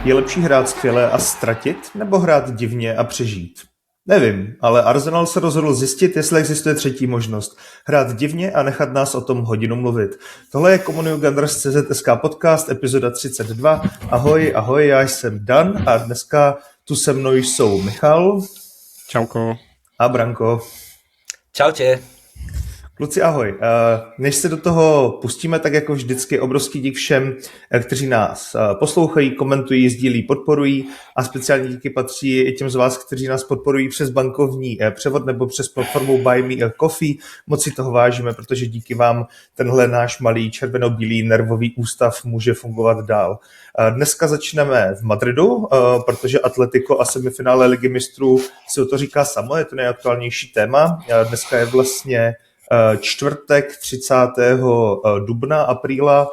Je lepší hrát skvěle a ztratit, nebo hrát divně a přežít? Nevím, ale Arsenal se rozhodl zjistit, jestli existuje třetí možnost. Hrát divně a nechat nás o tom hodinu mluvit. Tohle je Communio Gunners CZSK podcast, epizoda 32. Ahoj, já jsem Dan a dneska tu se mnou jsou Michal. Čauko. A Branko. Čaute. Kluci, ahoj. Než se do toho pustíme, tak jako vždycky obrovský dík všem, kteří nás poslouchají, komentují, sdílí, podporují a speciální díky patří i těm z vás, kteří nás podporují přes bankovní převod nebo přes platformu Buy Me a Coffee. Moc si toho vážíme, protože díky vám tenhle náš malý červeno-bílý nervový ústav může fungovat dál. Dneska začneme v Madridu, protože Atletico a semifinále Ligy mistrů si o to říká samo, je to nejaktuálnější téma. Dneska je vlastně čtvrtek 30. dubna, apríla,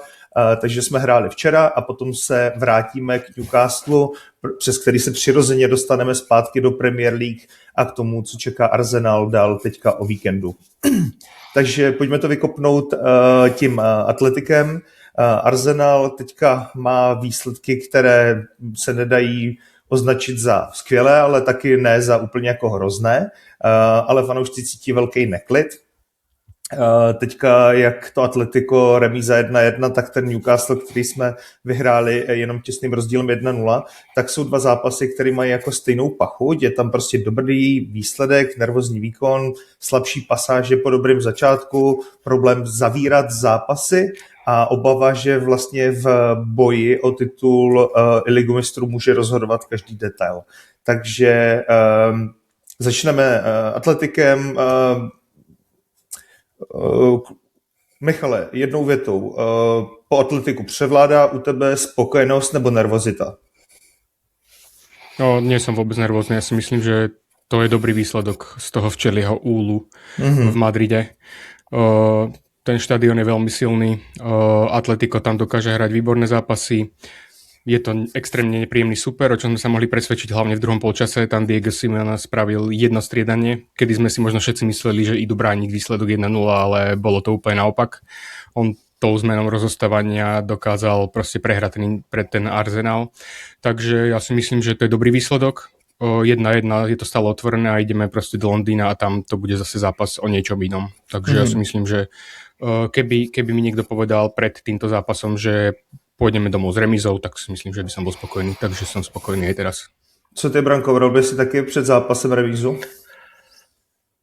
takže jsme hráli včera a potom se vrátíme k Newcastlu, přes který se přirozeně dostaneme zpátky do Premier League a k tomu, co čeká Arsenal dál teďka o víkendu. Takže pojďme to vykopnout tím Atletikem. Arsenal teďka má výsledky, které se nedají označit za skvělé, ale taky ne za úplně jako hrozné, ale fanoušci cítí velký neklid. Teďka, jak to Atletico remíza 1-1, tak ten Newcastle, který jsme vyhráli jenom těsným rozdílem 1-0, tak jsou dva zápasy, které mají jako stejnou pachuť. Je tam prostě dobrý výsledek, nervózní výkon, slabší pasáže po dobrém začátku, problém zavírat zápasy a obava, že vlastně v boji o titul Ligu mistrů může rozhodovat každý detail. Takže začneme Atletikem. Michale, jednou větou. Po Atletiku převládá u tebe spokojenost nebo nervozita? No, nie som vôbec nervózny. Ja si myslím, že to je dobrý výsledok z toho včerajšieho úlu v Madride. Ten štadión je veľmi silný. Atletico tam dokáže hrať výborné zápasy. Je to extrémne nepríjemný super, o čom sme sa mohli presvedčiť hlavne v druhom polčase. Tam Diego Simeone spravil jedno striedanie, kedy sme si možno všetci mysleli, že idú brániť výsledok 1-0, ale bolo to úplne naopak. On tou zmenou rozostávania dokázal proste prehrať pred ten Arsenal. Takže ja si myslím, že to je dobrý výsledok. 1-1 je to stále otvorené a ideme proste do Londýna a tam to bude zase zápas o niečom inom. Takže ja si myslím, že keby mi niekto povedal pred týmto zápasom, že pôjdeme domov s remízou, tak si myslím, že by som bol spokojný, takže som spokojný aj teraz. Co ty, Branko, bral by si taky před zápasem remízu?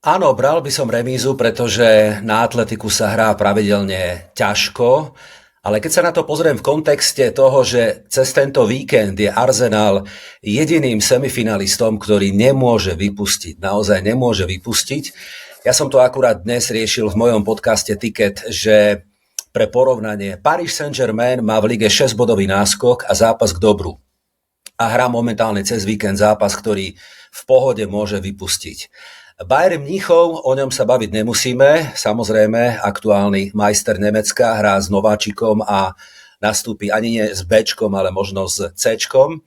Áno, bral by som remízu, pretože na Atletiku sa hrá pravidelne ťažko, ale keď sa na to pozriem v kontexte toho, že cez tento víkend je Arsenal jediným semifinalistom, ktorý nemôže vypustiť, naozaj nemôže vypustiť. Ja som to akurát dnes riešil v mojom podcaste Ticket, že pre porovnanie, Paris Saint-Germain má v lige 6-bodový náskok a zápas k dobru. A hrá momentálne cez víkend zápas, ktorý v pohode môže vypustiť. Bayern Mníchov, o ňom sa baviť nemusíme. Samozrejme, aktuálny majster Nemecka hrá s nováčikom a nastúpi ani nie s Bčkom, ale možno s Cčkom.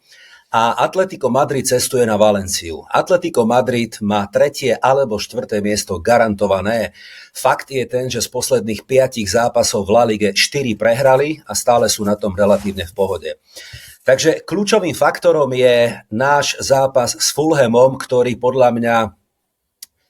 A Atletico Madrid cestuje na Valenciu. Atletico Madrid má 3. alebo 4. miesto garantované. Fakt je ten, že z posledných 5 zápasov v La Lige 4 prehrali a stále sú na tom relatívne v pohode. Takže kľúčovým faktorom je náš zápas s Fulhamom, ktorý podľa mňa,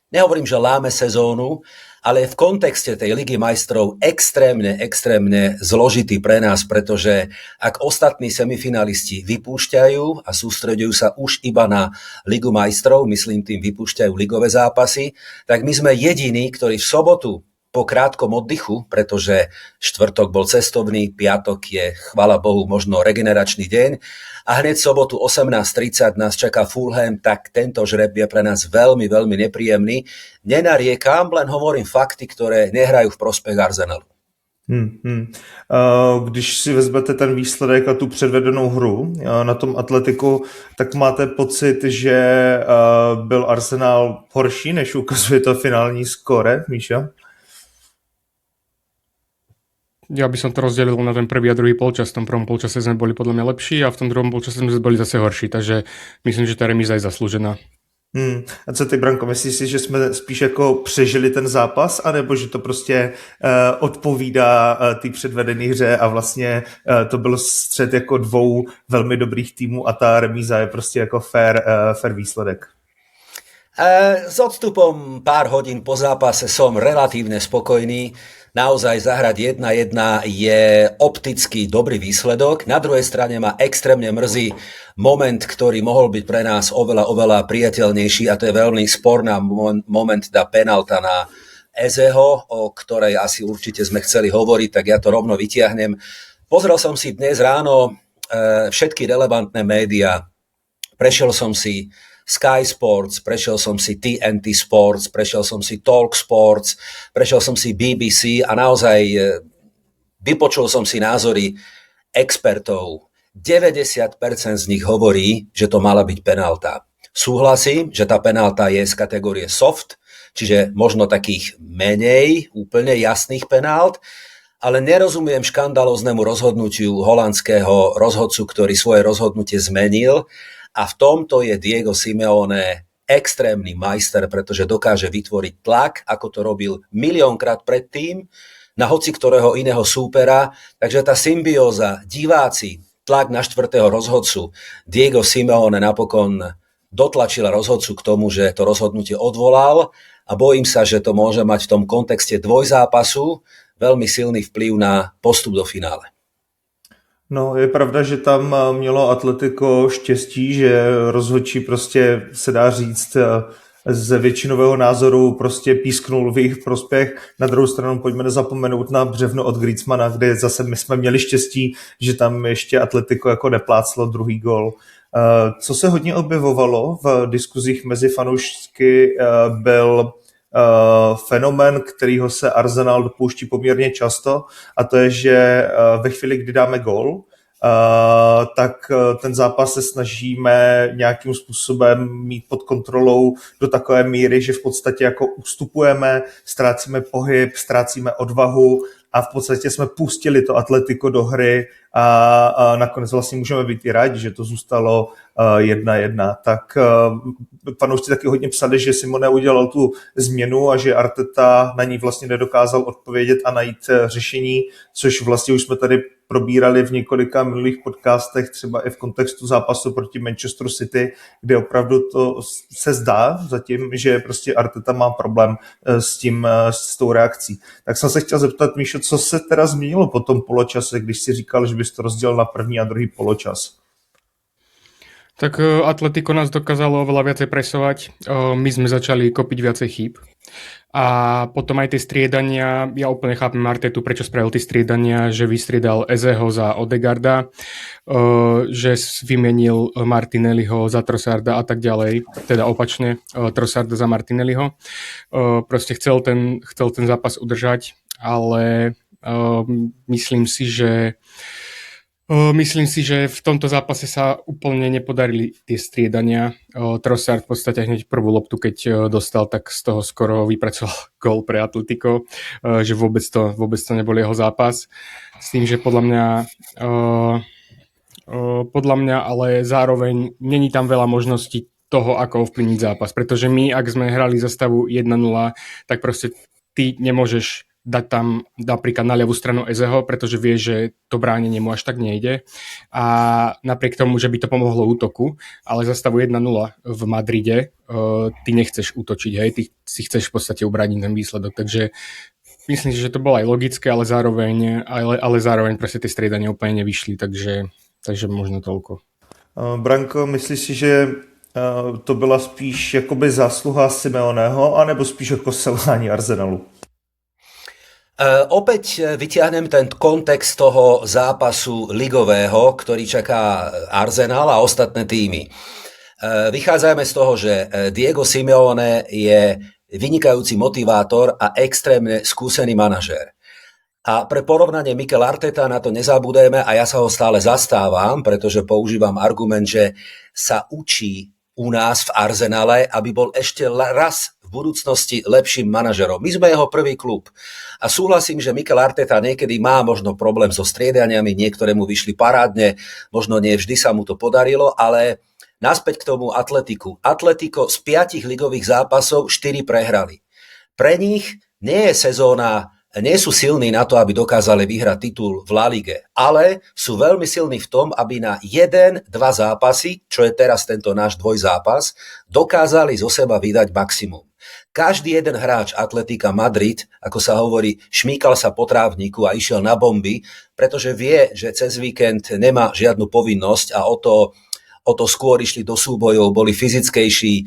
nehovorím, že láme sezónu, ale v kontexte tej Ligy majstrov extrémne zložitý pre nás, pretože ak ostatní semifinalisti vypúšťajú a sústreďujú sa už iba na Ligu majstrov, myslím tým vypúšťajú ligové zápasy, tak my sme jediní, ktorí v sobotu po krátkom oddychu, pretože štvrtok bol cestovný, piatok je, chvála Bohu, možno regeneračný deň a hneď sobotu 18:30 nás čaká Fulham, tak tento žreb je pre nás veľmi nepríjemný. Nenariekam, len hovorím fakty, ktoré nehrajú v prospech Arsenalu. Když si vezmete ten výsledek a tu předvedenou hru na tom Atletiku, tak máte pocit, že byl Arsenal horší, než ukazuje to finální skóre, Míša? Ja by som to rozdelil na ten prvý a druhý polčas. V tom prvom polčase sme boli podľa mňa lepší a v tom druhom polčase sme boli zase horší, takže myslím, že tá remíza je zaslúžená. A co ty, Branko, myslíš si, že jsme spíš jako přežili ten zápas, anebo že to prostě odpovídá té předvedené hře a vlastně to byl střet jako dvou velmi dobrých týmů a ta remíza je prostě jako fair výsledek? S odstupom pár hodín po zápase som relatívne spokojný. Naozaj zahrať 1-1 je opticky dobrý výsledok. Na druhej strane ma extrémne mrzí moment, ktorý mohol byť pre nás oveľa priateľnejší, a to je veľmi sporná moment, tá penálta na Ezeho, o ktorej asi určite sme chceli hovoriť, tak ja to rovno vytiahnem. Pozrel som si dnes ráno všetky relevantné médiá. Prešiel som si Sky Sports, prešiel som si TNT Sports, prešiel som si Talk Sports, prešiel som si BBC a naozaj vypočul som si názory expertov. 90% z nich hovorí, že to mala byť penálta. Súhlasím, že tá penálta je z kategórie soft, čiže možno takých menej úplne jasných penált, ale nerozumiem škandalóznemu rozhodnutiu holandského rozhodcu, ktorý svoje rozhodnutie zmenil. A v tomto je Diego Simeone extrémny majster, pretože dokáže vytvoriť tlak, ako to robil miliónkrát predtým, na hoci ktorého iného súpera. Takže tá symbióza, diváci, tlak na štvrtého rozhodcu, Diego Simeone napokon dotlačila rozhodcu k tomu, že to rozhodnutie odvolal, a bojím sa, že to môže mať v tom kontexte dvojzápasu veľmi silný vplyv na postup do finále. No, je pravda, že tam mělo Atletico štěstí, že rozhodčí prostě se dá říct z většinového názoru prostě písknul v jejich prospěch. Na druhou stranu pojďme nezapomenout na břevno od Griezmana, kde zase my jsme měli štěstí, že tam ještě Atletico jako nepláclo druhý gól. Co se hodně objevovalo v diskuzích mezi fanoušky, byl fenomén, kterýho se Arsenal dopouští poměrně často, a to je, že ve chvíli, kdy dáme gól, tak ten zápas se snažíme nějakým způsobem mít pod kontrolou do takové míry, že v podstatě jako ustupujeme, ztrácíme pohyb, ztrácíme odvahu a v podstatě jsme pustili to Atletico do hry a nakonec vlastně můžeme být i rádi, že to zůstalo 1-1. Tak fanoušci taky hodně psali, že Simone udělal tu změnu a že Arteta na ní vlastně nedokázal odpovědět a najít řešení, což vlastně už jsme tady probírali v několika minulých podcastech, třeba i v kontextu zápasu proti Manchesteru City, kde opravdu to se zdá zatím, že prostě Arteta má problém s tou reakcí. Tak jsem se chtěl zeptat, Míšo, co se teda změnilo po tom poločase, když si říkal, že bys to rozdělil na první a druhý poločas? Tak Atletico nás dokázalo oveľa viacej presovať, my sme začali kopiť viacej chýb a potom aj tie striedania, ja úplne chápem Artetu, prečo spravil tie striedania, že vystriedal Ezeho za Odegaarda, že vymenil Martinelliho za Trossarda a tak ďalej, teda opačne, Trossarda za Martinelliho. Proste chcel ten zápas udržať, ale myslím si, že v tomto zápase sa úplne nepodarili tie striedania. Trossard v podstate hneď prvú loptu, keď dostal, tak z toho skoro vypracoval gól pre Atletico, že vôbec to nebol jeho zápas. S tým, že podľa mňa ale zároveň není tam veľa možností toho, ako ovplyvniť zápas. Pretože my, ak sme hrali za stavu 1-0, tak proste ty nemôžeš dať tam napríklad na ľavú stranu Ezeho, pretože vie, že to bránenie mu až tak nejde. A napriek tomu, že by to pomohlo útoku, ale za stavu 1-0 v Madride ty nechceš útočiť, hej, ty si chceš v podstate ubrániť ten výsledok. Takže myslím si, že to bolo aj logické, ale zároveň proste tie striedania úplne nevyšli, takže možno toľko. Branko, myslíš si, že to byla spíš jakoby zásluha Simeoneho, anebo spíš jako selhání Arsenalu? Opäť vyťahnem ten kontext toho zápasu ligového, ktorý čaká Arsenal a ostatné týmy. Vychádzajme z toho, že Diego Simeone je vynikajúci motivátor a extrémne skúsený manažér. A pre porovnanie Mikel Arteta, na to nezabudeme, a ja sa ho stále zastávam, pretože používam argument, že sa učí u nás v Arsenale, aby bol ešte raz v budúcnosti lepším manažerom. My sme jeho prvý klub. A súhlasím, že Mikel Arteta niekedy má možno problém so striedaniami, niektoré mu vyšli parádne, možno nie vždy sa mu to podarilo, ale naspäť k tomu Atletiku. Atletico z 5 ligových zápasov 4 prehrali. Pre nich nie je sezóna, nie sú silní na to, aby dokázali vyhrať titul v La Lige, ale sú veľmi silní v tom, aby na 1-2 zápasy, čo je teraz tento náš dvojzápas, dokázali zo seba vydať maximum. Každý jeden hráč Atletika Madrid, ako sa hovorí, šmýkal sa po trávniku a išiel na bomby, pretože vie, že cez víkend nemá žiadnu povinnosť a o to skôr išli do súbojov, boli fyzickejší.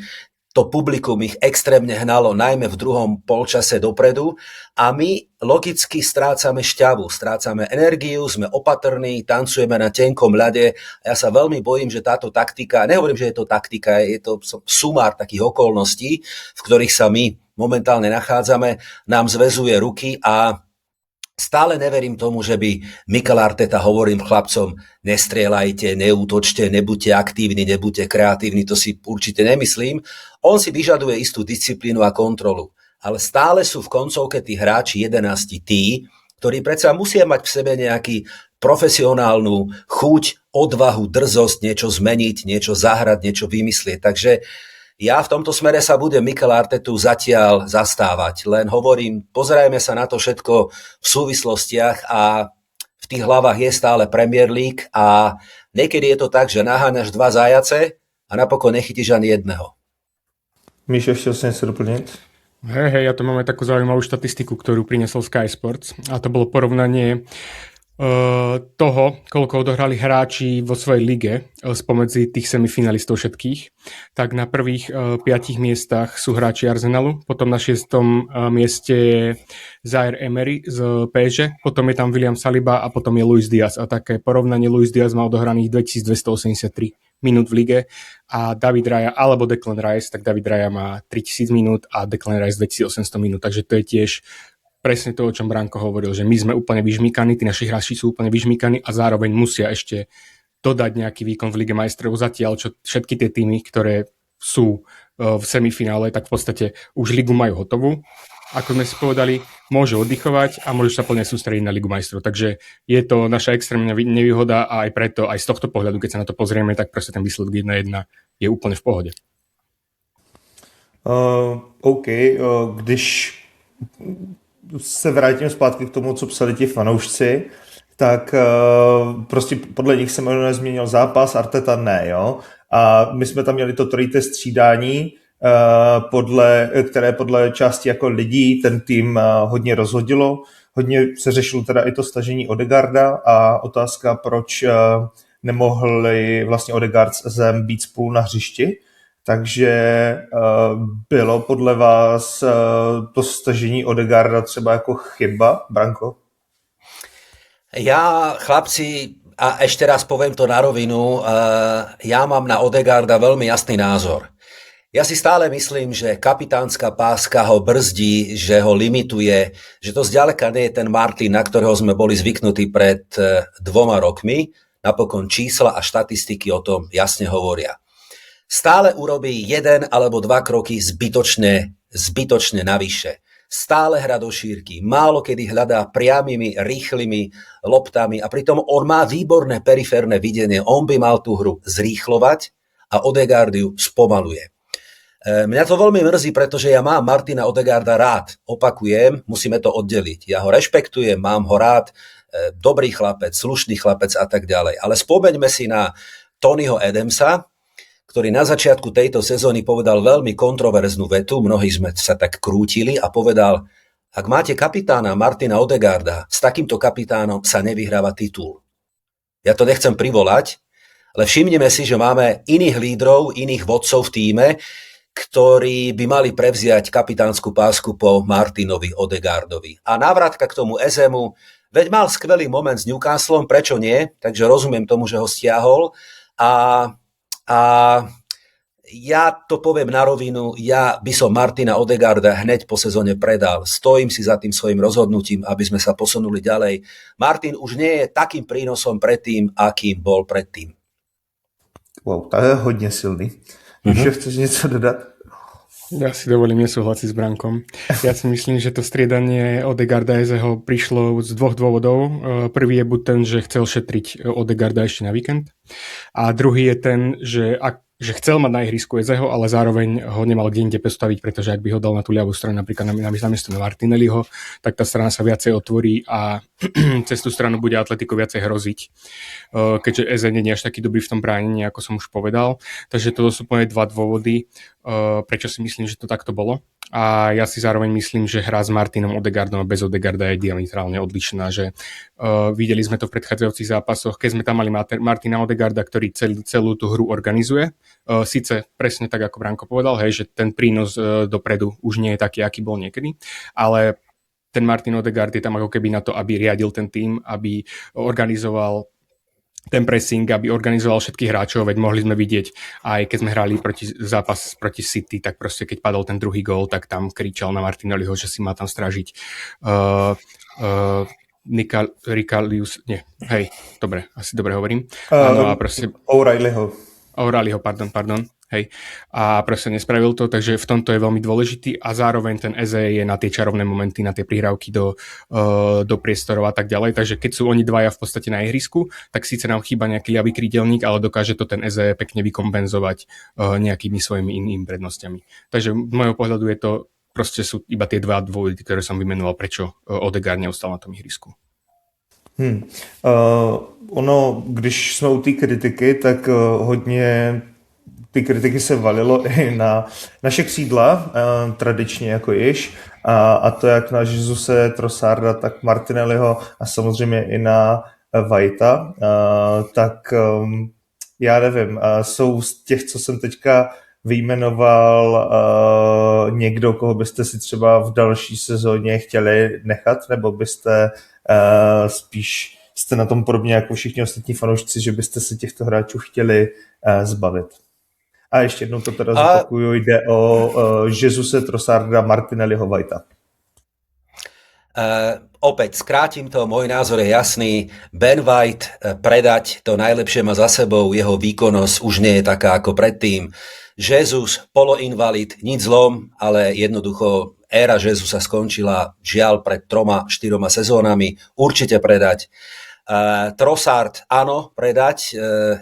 To publikum ich extrémne hnalo, najmä v druhom polčase dopredu a my logicky strácame šťavu, strácame energiu, sme opatrní, tancujeme na tenkom ľade a ja sa veľmi bojím, že táto taktika, nehovorím, že je to taktika, je to sumár takých okolností, v ktorých sa my momentálne nachádzame, nám zväzuje ruky a stále neverím tomu, že by Mikel Arteta hovorím chlapcom, nestrieľajte, neútočte, nebuďte aktívni, nebuďte kreatívni, to si určite nemyslím. On si vyžaduje istú disciplínu a kontrolu, ale stále sú v koncovke tí hráči 11 tí, ktorí predsa musia mať v sebe nejaký profesionálnu chuť, odvahu, drzosť, niečo zmeniť, niečo zahrať, niečo vymyslieť. Takže ja v tomto smere sa budem Mikel Artetu zatiaľ zastávať. Len hovorím, pozerajme sa na to všetko v súvislostiach a v tých hlavách je stále Premier League a niekedy je to tak, že naháňaš 2 zajace a napokon nechytíš ani jedného. Míšo, ešte si niečo doplniť? Hej, ja tu máme takú zaujímavú štatistiku, ktorú priniesol Sky Sports a to bolo porovnanie toho, koľko odohrali hráči vo svojej lige spomedzi tých semifinalistov všetkých, tak na prvých 5 miestach sú hráči Arsenalu, potom na 6. mieste je Zaire Emery z PSG, potom je tam William Saliba a potom je Luis Diaz a také porovnanie Luis Diaz má odohraných 2283 minút v lige a David Raya alebo Declan Rice, tak David Raya má 3000 minút a Declan Rice 2800 minút, takže to je tiež presne to, o čom Branko hovoril, že my sme úplne vyžmýkaní, tí naši hráči sú úplne vyžmýkaní a zároveň musia ešte dodať nejaký výkon v Lige majstrov. Zatiaľ, čo všetky tie týmy, ktoré sú v semifinále, tak v podstate už ligu majú hotovú. Ako sme si povedali, môžu oddychovať a môžu sa plne sústrediť na Ligu majstrov. Takže je to naša extrémna nevýhoda a aj preto, aj z tohto pohľadu, keď sa na to pozrieme, tak proste ten výsledok 1-1 je úplne v pohode. OK, když se vrátím zpátky k tomu, co psali ti fanoušci, tak prostě podle nich se možná nezměnil zápas, Arteta ne, jo. A my jsme tam měli to trojité střídání, které podle části jako lidí ten tým hodně rozhodilo. Hodně se řešilo teda i to stažení Odegaarda a otázka, proč nemohli vlastně Odegaard s Ezem být spolu na hřišti. Takže bylo podle vás to stažení Odegaarda třeba jako chyba, Branko? Ja, chlapci, a ešte raz poviem to na rovinu, ja mám na Odegaarda veľmi jasný názor. Ja si stále myslím, že kapitánska páska ho brzdí, že ho limituje, že to zďaleka nie je ten Martin, na ktorého sme boli zvyknutí pred 2 rokmi. Napokon čísla a štatistiky o tom jasne hovoria. Stále urobí 1 alebo 2 kroky zbytočne navyše. Stále hra do šírky, málo kedy hľadá priamými, rýchlymi loptami a pritom on má výborné periférne videnie. On by mal tú hru zrýchlovať a Odegaard ju spomaluje. Mňa to veľmi mrzí, pretože ja mám Martina Odegaarda rád. Opakujem, musíme to oddeliť. Ja ho rešpektujem, mám ho rád, dobrý chlapec, slušný chlapec a tak ďalej. Ale spomeňme si na Tonyho Adamsa, ktorý na začiatku tejto sezóny povedal veľmi kontroverznú vetu, mnohí sme sa tak krútili a povedal, ak máte kapitána Martina Odegaarda, s takýmto kapitánom sa nevyhráva titul. Ja to nechcem privolať, ale všimnime si, že máme iných lídrov, iných vodcov v tíme, ktorí by mali prevziať kapitánsku pásku po Martinovi Odegaardovi. A návratka k tomu Ezemu, veď mal skvelý moment s Newcastlom, prečo nie? Takže rozumiem tomu, že ho stiahol a ja to poviem na rovinu, ja by som Martina Odegaarda hneď po sezóne predal. Stojím si za tým svojim rozhodnutím, aby sme sa posunuli ďalej. Martin už nie je takým prínosom predtým, akým bol predtým. Wow, to je hodně silný. Ještě chceš něco dodat? Ja si dovolím nesúhlasiť s Brankom. Ja si myslím, že to striedanie Odegaarda a Ezeho prišlo z 2 dôvodov. Prvý je buď ten, že chcel šetriť Odegaarda ešte na víkend. A druhý je ten, že že chcel mať na ihrisku Ezeho, ale zároveň ho nemal kde inde postaviť, pretože ak by ho dal na tú ľavú stranu, napríklad na miesto Martinelliho, tak tá strana sa viacej otvorí a cez tú stranu bude Atletico viacej hroziť, keďže Eze nie je až taký dobrý v tom bránení, ako som už povedal. Takže toto sú moje dva dôvody, prečo si myslím, že to takto bolo. A ja si zároveň myslím, že hra s Martinom Odegaardom a bez Odegaarda je diametrálne odlišná, že videli sme to v predchádzajúcich zápasoch, keď sme tam mali Martina Odegaarda, ktorý celú tú hru organizuje. Síce presne tak, ako Branko povedal, hej, že ten prínos dopredu už nie je taký, aký bol niekedy, ale ten Martin Odegaard je tam ako keby na to, aby riadil ten tým, aby organizoval ten pressing, aby organizoval všetkých hráčov, veď mohli sme vidieť, aj keď sme hrali zápas proti City, tak proste keď padol ten druhý gól, tak tam kričal na Martinelliho, že si má tam strážiť asi dobre hovorím. Áno, a proste O'Reillyho, pardon, hej. A proste nespravil to, takže v tomto je veľmi dôležitý a zároveň ten Eze je na tie čarovné momenty, na tie prihrávky do priestorov a tak ďalej, takže keď sú oni dvaja v podstate na ihrisku, tak síce nám chýba nejaký ľavý krídelník, ale dokáže to ten Eze pekne vykompenzovať nejakými svojimi inými prednostiami. Takže z môjho pohľadu je to, proste sú iba tie dva dôvody, ktoré som vymenoval, prečo Odegaard neustal na tom ihrisku. Ono, když jsme u té kritiky, tak hodně ty kritiky se valilo i na naše křídla, tradičně jako již, a to jak na Jesuse, Trossarda, tak Martinelliho a samozřejmě i na Whitea, tak já nevím, jsou z těch, co jsem teďka vyjmenoval, někdo, koho byste si třeba v další sezóně chtěli nechat, nebo byste spíš jste na tom podobně jako všichni ostatní fanoušci, že byste se těchto hráčů chtěli zbavit. A ještě jednou to teda zopakuju, jde o Jesuse, Trossarda, Martinelliho, Whitea. Opäť skrátim to, môj názor je jasný. Ben White predať, to najlepšie má za sebou, jeho výkonnosť už nie je taká ako predtým. Jesus, poloinvalid, nič zlom, ale jednoducho éra Jesusa skončila žiaľ pred 3-4 sezónami, určite predať. Trossard, áno, predať,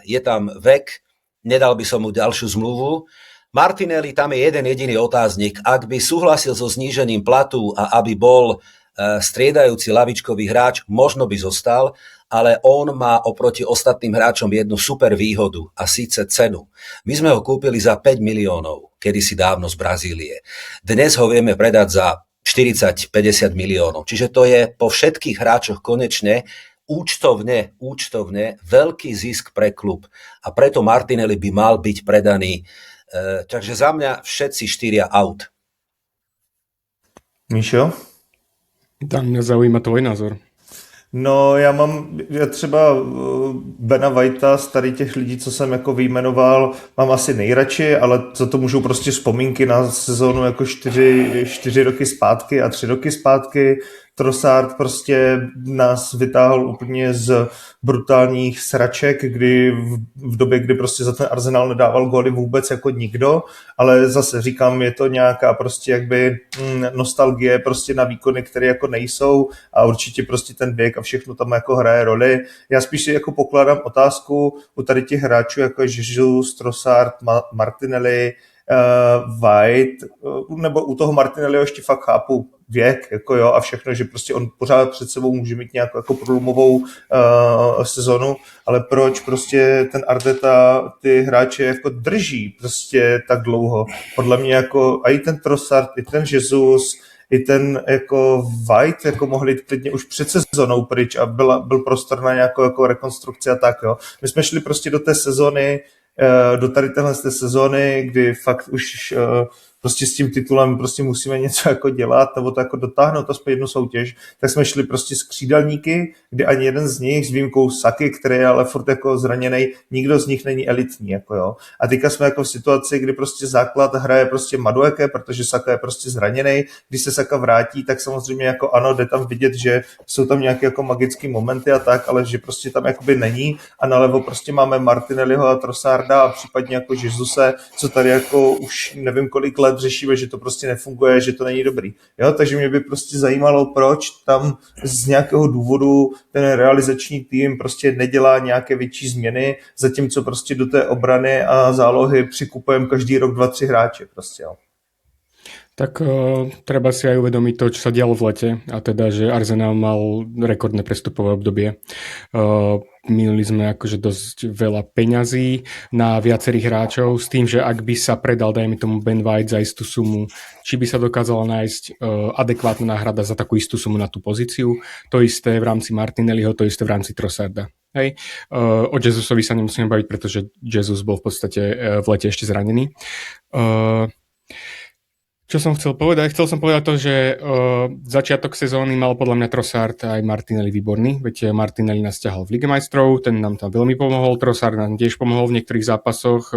je tam vek, nedal by som mu ďalšiu zmluvu. Martinelli, tam je jeden jediný otáznik. Ak by súhlasil so znížením platu a aby bol striedajúci lavičkový hráč, možno by zostal, ale on má oproti ostatným hráčom jednu super výhodu a síce cenu. My sme ho kúpili za 5 miliónov, kedysi dávno z Brazílie. Dnes ho vieme predať za 40-50 miliónov. Čiže to je po všetkých hráčoch konečne účtovne veľký zisk pre klub. A preto Martinelli by mal byť predaný. Takže za mňa všetci 4 out. Míšo? Tam mě zaujíma tvoj názor. No, já třeba Bena Whitea, z tady těch lidí, co jsem jako vyjmenoval, mám asi nejradši, ale za to můžou prostě vzpomínky na sezónu jako 4 roky zpátky a 3 roky zpátky. Trossard prostě nás vytáhl úplně z brutálních sraček, kdy v době, kdy prostě za ten Arsenal nedával góly vůbec jako nikdo, ale zase říkám, je to nějaká prostě jakby nostalgie prostě na výkony, které jako nejsou a určitě prostě ten věk a všechno tam jako hraje roli. Já spíš si jako pokládám otázku u tady těch hráčů jako Jesus, Trossard, Martinelli, White, nebo u toho Martinelliho ještě fakt chápu věk, jako jo, a všechno, že prostě on pořád před sebou může mít nějakou jako průlomovou sezonu, ale proč prostě ten Arteta ty hráče jako drží prostě tak dlouho? Podle mě jako a i ten Trossard, i ten Jesus, i ten jako White jako mohli jít klidně už před sezónou pryč a byl prostor na nějakou jako rekonstrukci a tak, jo. My jsme šli prostě do té sezóny, do tady téhle sezóny, kdy fakt už prostě s tím titulem prostě musíme něco jako dělat nebo to jako dotáhnout aspoň jednu soutěž, tak jsme šli prostě s křídelníky, kdy ani jeden z nich, s výjimkou Saky, který je ale furt jako zraněnej, nikdo z nich není elitní, jako jo. A teďka jsme jako v situaci, kdy prostě základ hraje prostě Madueke, protože Saka je prostě zraněnej. Když se Saka vrátí, tak samozřejmě jako ano, jde tam vidět, že jsou tam nějaké jako magické momenty a tak, ale že prostě tam jakoby není a nalevo prostě máme Martinelliho a Trossarda a případně jako Jesuse, co tady jako už nevím kolik let let řešíme, že to prostě nefunguje, že to není dobrý. Jo? Takže mě by prostě zajímalo, proč tam z nějakého důvodu ten realizační tým prostě nedělá nějaké větší změny, zatímco prostě do té obrany a zálohy přikupujeme každý rok 2-3 hráče. Prostě, jo. Tak treba si aj uvedomiť to, čo sa dialo v lete, a teda, že Arsenal mal rekordné prestupové obdobie. Minuli sme akože dosť veľa peňazí na viacerých hráčov s tým, že ak by sa predal, dajme tomu Ben White za istú sumu, či by sa dokázala nájsť adekvátna náhrada za takú istú sumu na tú pozíciu. To isté v rámci Martinelliho, to isté v rámci Trossarda. Hej. O Jesusovi sa nemusíme baviť, pretože Jesus bol v podstate v lete ešte zranený. Čo som chcel povedať? Chcel som povedať to, že začiatok sezóny mal podľa mňa Trossard aj Martinelli výborný, veď Martinelli nás ťahal v Lige majstrov, ten nám tam veľmi pomohol, Trossard nám tiež pomohol v niektorých zápasoch,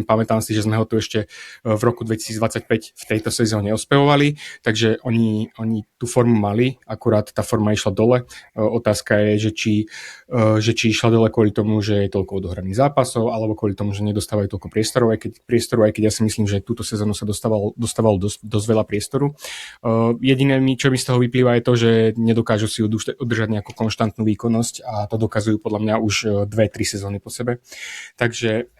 pamätám si, že sme ho tu ešte v roku 2025 v tejto sezóne ospevovali, takže oni tú formu mali, akurát tá forma išla dole. Otázka je, že či išla dole kvôli tomu, že je toľko odohraných zápasov, alebo kvôli tomu, že nedostávajú toľko priestorov, aj keď ja si myslím, že túto sezónu sa dostával dosť veľa priestoru. Jediné, čo mi z toho vyplýva, je to, že nedokážu si udržať nejakú konštantnú výkonnosť a to dokazujú podľa mňa už 2-3 sezóny po sebe. Takže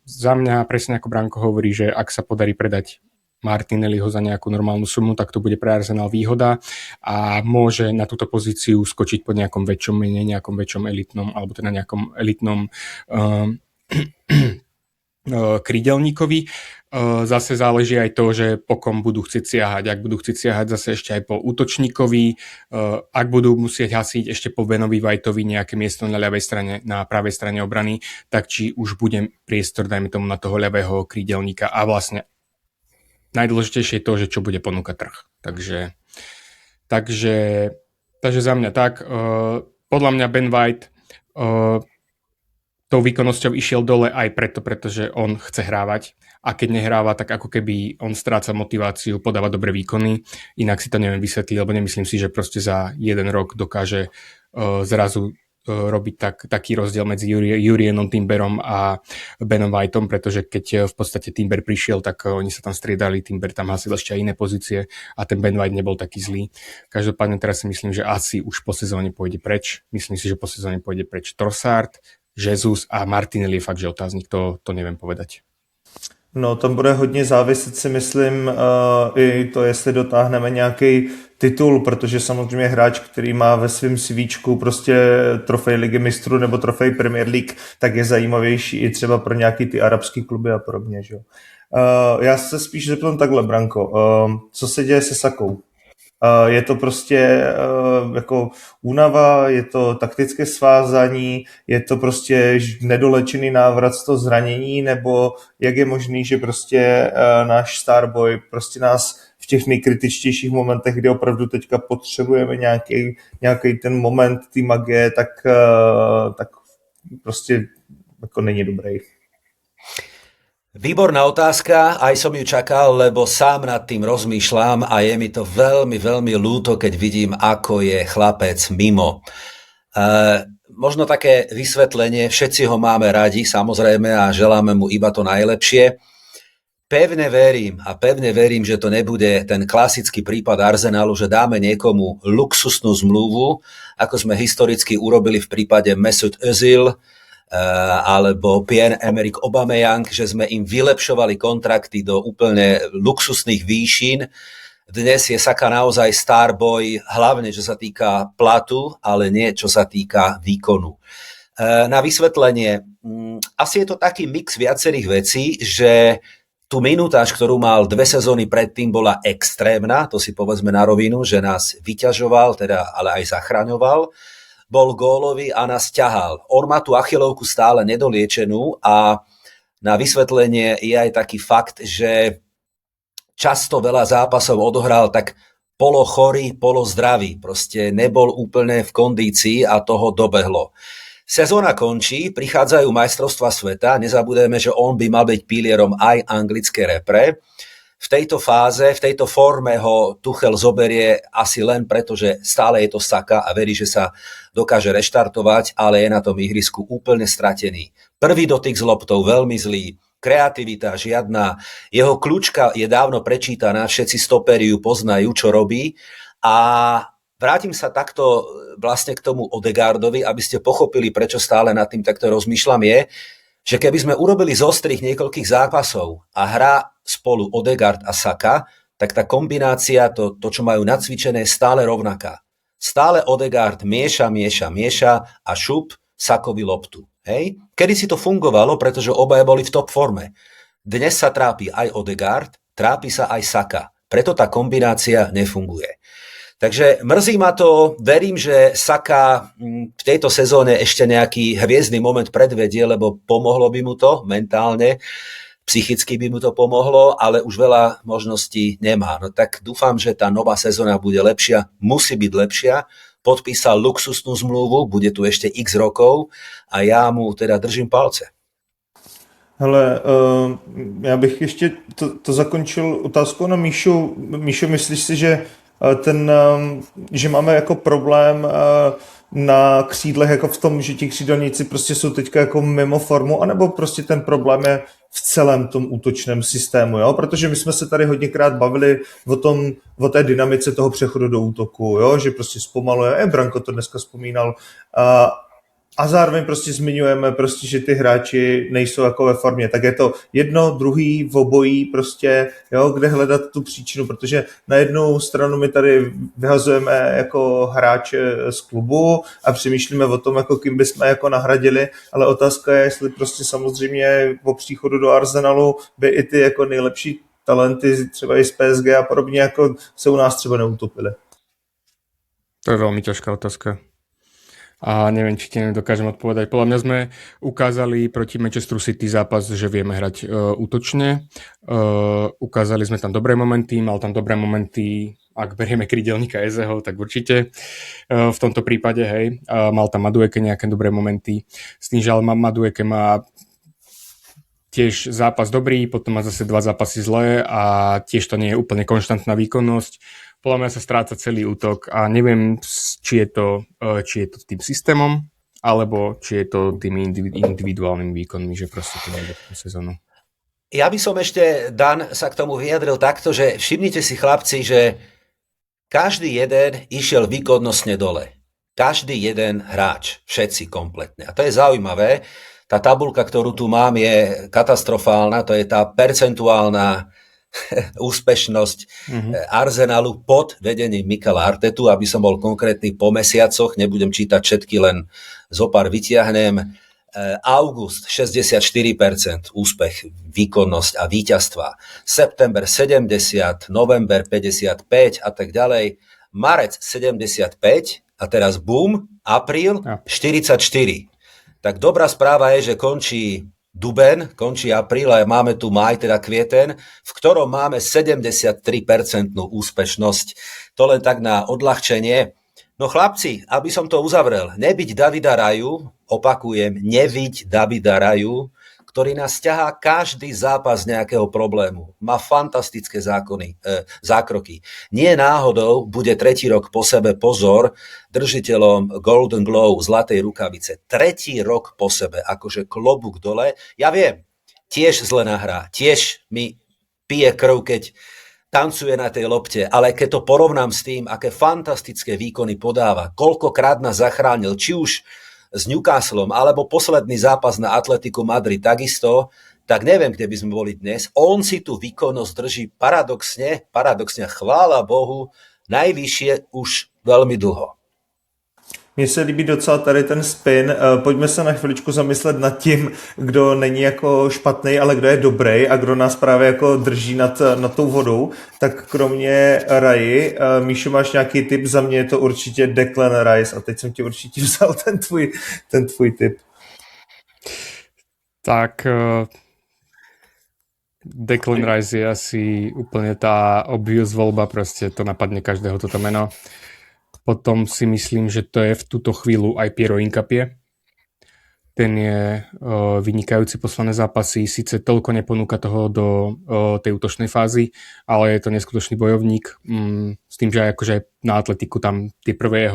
za mňa presne ako Branko hovorí, že ak sa podarí predať Martinelliho za nejakú normálnu sumu, tak to bude pre Arsenal výhoda a môže na túto pozíciu skočiť po nejakom väčšom mene, nejakom väčšom elitnom, alebo teda nejakom elitnom krídelníkovi. Zase záleží aj to, že po kom budú chcieť siahať. Ak budú chcieť siahať zase ešte aj po útočníkovi, ak budú musieť hasiť ešte po Benovi Whiteovi nejaké miesto na ľavej strane, na pravej strane obrany, tak či už bude priestor, dajme tomu, na toho ľavého krídelníka a vlastne najdôležitejšie je to, že čo bude ponúkať trh. Takže za mňa tak. Podľa mňa Ben White tou výkonnosťou išiel dole aj pretože on chce hrávať a keď nehráva, tak ako keby on stráca motiváciu podávať dobré výkony. Inak si to neviem vysvetliť, lebo nemyslím si, že proste za jeden rok dokáže zrazu robiť taký rozdiel medzi Jurienom Timberom a Benom Whiteom, pretože keď v podstate Timber prišiel, tak oni sa tam striedali, Timber tam hasil ešte aj iné pozície a ten Ben White nebol taký zlý. Každopádne teraz si myslím, že asi už po sezóne pôjde preč. Myslím si, že po sezóne pôjde preč Trossard, Jesus a Martinelli je fakt, že otáznik, to neviem povedať. No, tam bude hodně záviset, si myslím, i to, jestli dotáhneme nějaký titul, protože samozřejmě hráč, který má ve svém CVčku prostě trofej Ligy mistrů nebo trofej Premier League, tak je zajímavější i třeba pro nějaký ty arabský kluby a podobně. Že? Já se spíš zeptám takhle, Branko, co se děje se Sakou? Je to prostě jako únava, je to taktické svázání, je to prostě nedolečený návrat z toho zranění, nebo jak je možný, že prostě náš Starboy prostě nás v těch nejkritičtějších momentech, kdy opravdu teďka potřebujeme nějaký ten moment té magie, tak prostě jako není dobrý. Výborná otázka, aj som ju čakal, lebo sám nad tým rozmýšľam a je mi to veľmi, veľmi ľúto, keď vidím, ako je chlapec mimo. Možno také vysvetlenie, všetci ho máme radi, samozrejme, a želáme mu iba to najlepšie. Pevne verím, že to nebude ten klasický prípad Arsenalu, že dáme niekomu luxusnú zmluvu, ako sme historicky urobili v prípade Mesut Özil, alebo Pierre-Emerick Aubameyang, že sme im vylepšovali kontrakty do úplne luxusných výšin. Dnes je Saka naozaj starboy, hlavne čo sa týka platu, ale nie čo sa týka výkonu. Na vysvetlenie, asi je to taký mix viacerých vecí, že tú minutáž, ktorú mal 2 sezóny predtým, bola extrémna, to si povedzme na rovinu, že nás vyťažoval, teda ale aj zachraňoval. Bol gólový a nás ťahal. On má tú achilovku stále nedoliečenú a na vysvetlenie je aj taký fakt, že často veľa zápasov odohral tak polochorý, polozdravý. Proste nebol úplne v kondícii a toho dobehlo. Sezóna končí, prichádzajú majstrovstvá sveta, nezabudeme, že on by mal byť pilierom aj anglické repre. V tejto fáze, v tejto forme ho Tuchel zoberie asi len preto, že stále je to Saka a verí, že sa dokáže reštartovať, ale je na tom ihrisku úplne stratený. Prvý dotyk s loptou veľmi zlý, kreativita žiadna. Jeho kľúčka je dávno prečítaná, všetci stoperi ju poznajú, čo robí. A vrátim sa takto vlastne k tomu Odegaardovi, aby ste pochopili, prečo stále nad tým takto rozmýšľam, je, že keby sme urobili zostrih niekoľkých zápasov a hrá spolu Odegaard a Saka, tak tá kombinácia, to čo majú nacvičené, je stále rovnaká. Stále Odegaard mieša a šup Sakovi loptu. Hej? Kedy si to fungovalo, pretože obaja boli v top forme. Dnes sa trápi aj Odegaard, trápi sa aj Saka. Preto tá kombinácia nefunguje. Takže mrzí ma to, verím, že Saka v tejto sezóne ešte nejaký hviezdny moment predvedie, lebo pomohlo by mu to mentálne, psychicky by mu to pomohlo, ale už veľa možností nemá. No tak dúfam, že tá nová sezóna bude lepšia, musí byť lepšia. Podpísal luxusnú zmluvu, bude tu ešte x rokov a já mu teda držím palce. Hele, já bych ještě to zakončil otázkou na Míšu. Míšo, myslíš si, že že máme jako problém na křídlech jako v tom, že ti křídelníci prostě jsou teďka jako mimo formu, anebo prostě ten problém je v celém tom útočném systému, jo? Protože my jsme se tady hodněkrát bavili o té dynamice toho přechodu do útoku, jo? Že prostě zpomaluje, Branko to dneska vzpomínal, a zároveň prostě zmiňujeme prostě, že ty hráči nejsou jako ve formě, tak je to jedno, druhý, v obojí prostě, jo, kde hledat tu příčinu, protože na jednu stranu my tady vyhazujeme jako hráče z klubu a přemýšlíme o tom, jako kým bychom jako nahradili, ale otázka je, jestli prostě samozřejmě po příchodu do Arsenalu by i ty jako nejlepší talenty, třeba i z PSG a podobně, jako se u nás třeba neutopily. To je veľmi ťažká otázka. A neviem, či ti nedokážem odpovedať. Podľa mňa sme ukázali proti Manchesteru City zápas, že vieme hrať útočne. Ukázali sme tam dobré momenty, mal tam dobré momenty, ak berieme krídelníka Ezeho, tak určite v tomto prípade, hej. Mal tam Madueke nejaké dobré momenty. S tým, že ale Madueke má tiež zápas dobrý, potom má zase 2 zápasy zlé a tiež to nie je úplne konštantná výkonnosť. Podľa mňa sa stráca celý útok a neviem, či je to tým systémom, alebo či je to tými individuálnymi výkonmi, že proste to nejde tú sezónu. Ja by som ešte, Dan, sa k tomu vyjadril takto, že všimnite si, chlapci, že každý jeden išiel výkonnostne dole. Každý jeden hráč, všetci kompletne. A to je zaujímavé. Tá tabuľka, ktorú tu mám, je katastrofálna, to je tá percentuálna úspešnosť Arsenalu pod vedením Mikela Artetu, aby som bol konkrétny po mesiacoch, nebudem čítať všetky, len zopár vytiahnem. August 64% úspech, výkonnosť a víťazstva. September 70, november 55 a tak ďalej. Marec 75 a teraz boom, apríl 44. Tak dobrá správa je, že končí duben, končí apríl a máme tu máj, teda kvieten, v ktorom máme 73% úspešnosť. To len tak na odľahčenie. No chlapci, aby som to uzavrel, nebyť Davida Raju, opakujem, nebyť Davida Raju, ktorý nás ťahá každý zápas nejakého problému. Má fantastické zákroky. Nie náhodou bude 3. rok po sebe, pozor, držiteľom Golden Glove, zlatej rukavice. 3. rok po sebe, akože klobúk dole. Ja viem, tiež zle nahrá, tiež mi pije krv, keď tancuje na tej lopte, ale keď to porovnám s tým, aké fantastické výkony podáva, koľkokrát nás zachránil, či už s Newcastlom, alebo posledný zápas na Atletico Madrid takisto, tak neviem, kde by sme boli dnes. On si tú výkonnosť drží paradoxne, chvála Bohu, najvyššie už veľmi dlho. Mně se líbí docela tady ten spin. Pojďme se na chviličku zamyslet nad tím, kdo není jako špatný, ale kdo je dobrý a kdo nás právě jako drží nad tou vodou. Tak kromě Raji, Míšo, máš nějaký tip? Za mě je to určitě Declan Rice a teď jsem ti určitě vzal ten tvůj tip. Tak Declan Rice je asi úplne tá obvious voľba, proste to napadne každého toto meno. Potom si myslím, že to je v túto chvíľu aj Piero Inkapie. Ten je vynikajúci posledné zápasy, síce toľko neponúka toho do tej útočnej fázy, ale je to neskutočný bojovník. S tým, že akože na Atletiku tam tie prvé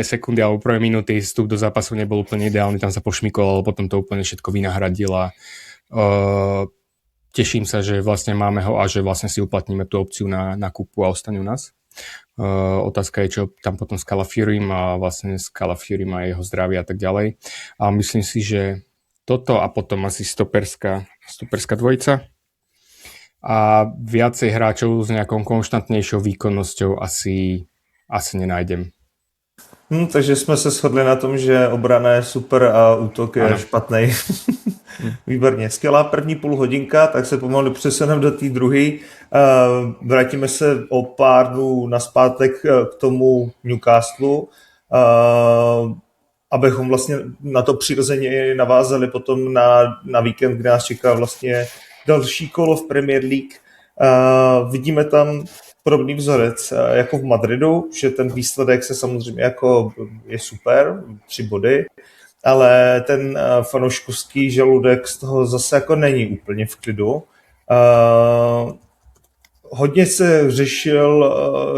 sekundy alebo prvé minúty vstup do zápasu nebol úplne ideálny, tam sa pošmykol, ale potom to úplne všetko vynahradil a Teším sa, že vlastne máme ho a že vlastne si uplatníme tú opciu na kúpu a ostane u nás. Otázka je, čo tam potom s Calafiorim a vlastne s Calafiorim a jeho zdravie a tak ďalej. A myslím si, že toto a potom asi stoperská dvojica a viacej hráčov s nejakou konštantnejšou výkonnosťou asi nenájdem. Takže jsme se shodli na tom, že obrana je super a útok je špatný. Výborně. Skvělá první půl hodinka, tak se pomalu přesuneme do té druhé. Vrátíme se o pár dnů nazpátek k tomu Newcastlu, abychom vlastně na to přirozeně navázali potom na víkend, kde nás čeká vlastně další kolo v Premier League. Vidíme tam podobný vzorec jako v Madridu, že ten výsledek se samozřejmě jako je super, 3 body, ale ten fanouškovský žaludek z toho zase jako není úplně v klidu. Hodně se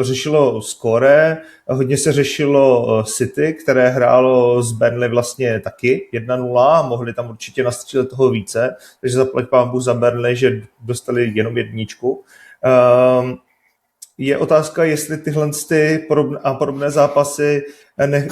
řešilo skóre, hodně se řešilo City, které hrálo z Burnley vlastně taky 1-0, mohli tam určitě nastřílet toho více, takže zaplať pánbůh za Burnley, že dostali jenom 1. Je otázka, jestli tyhle podobné zápasy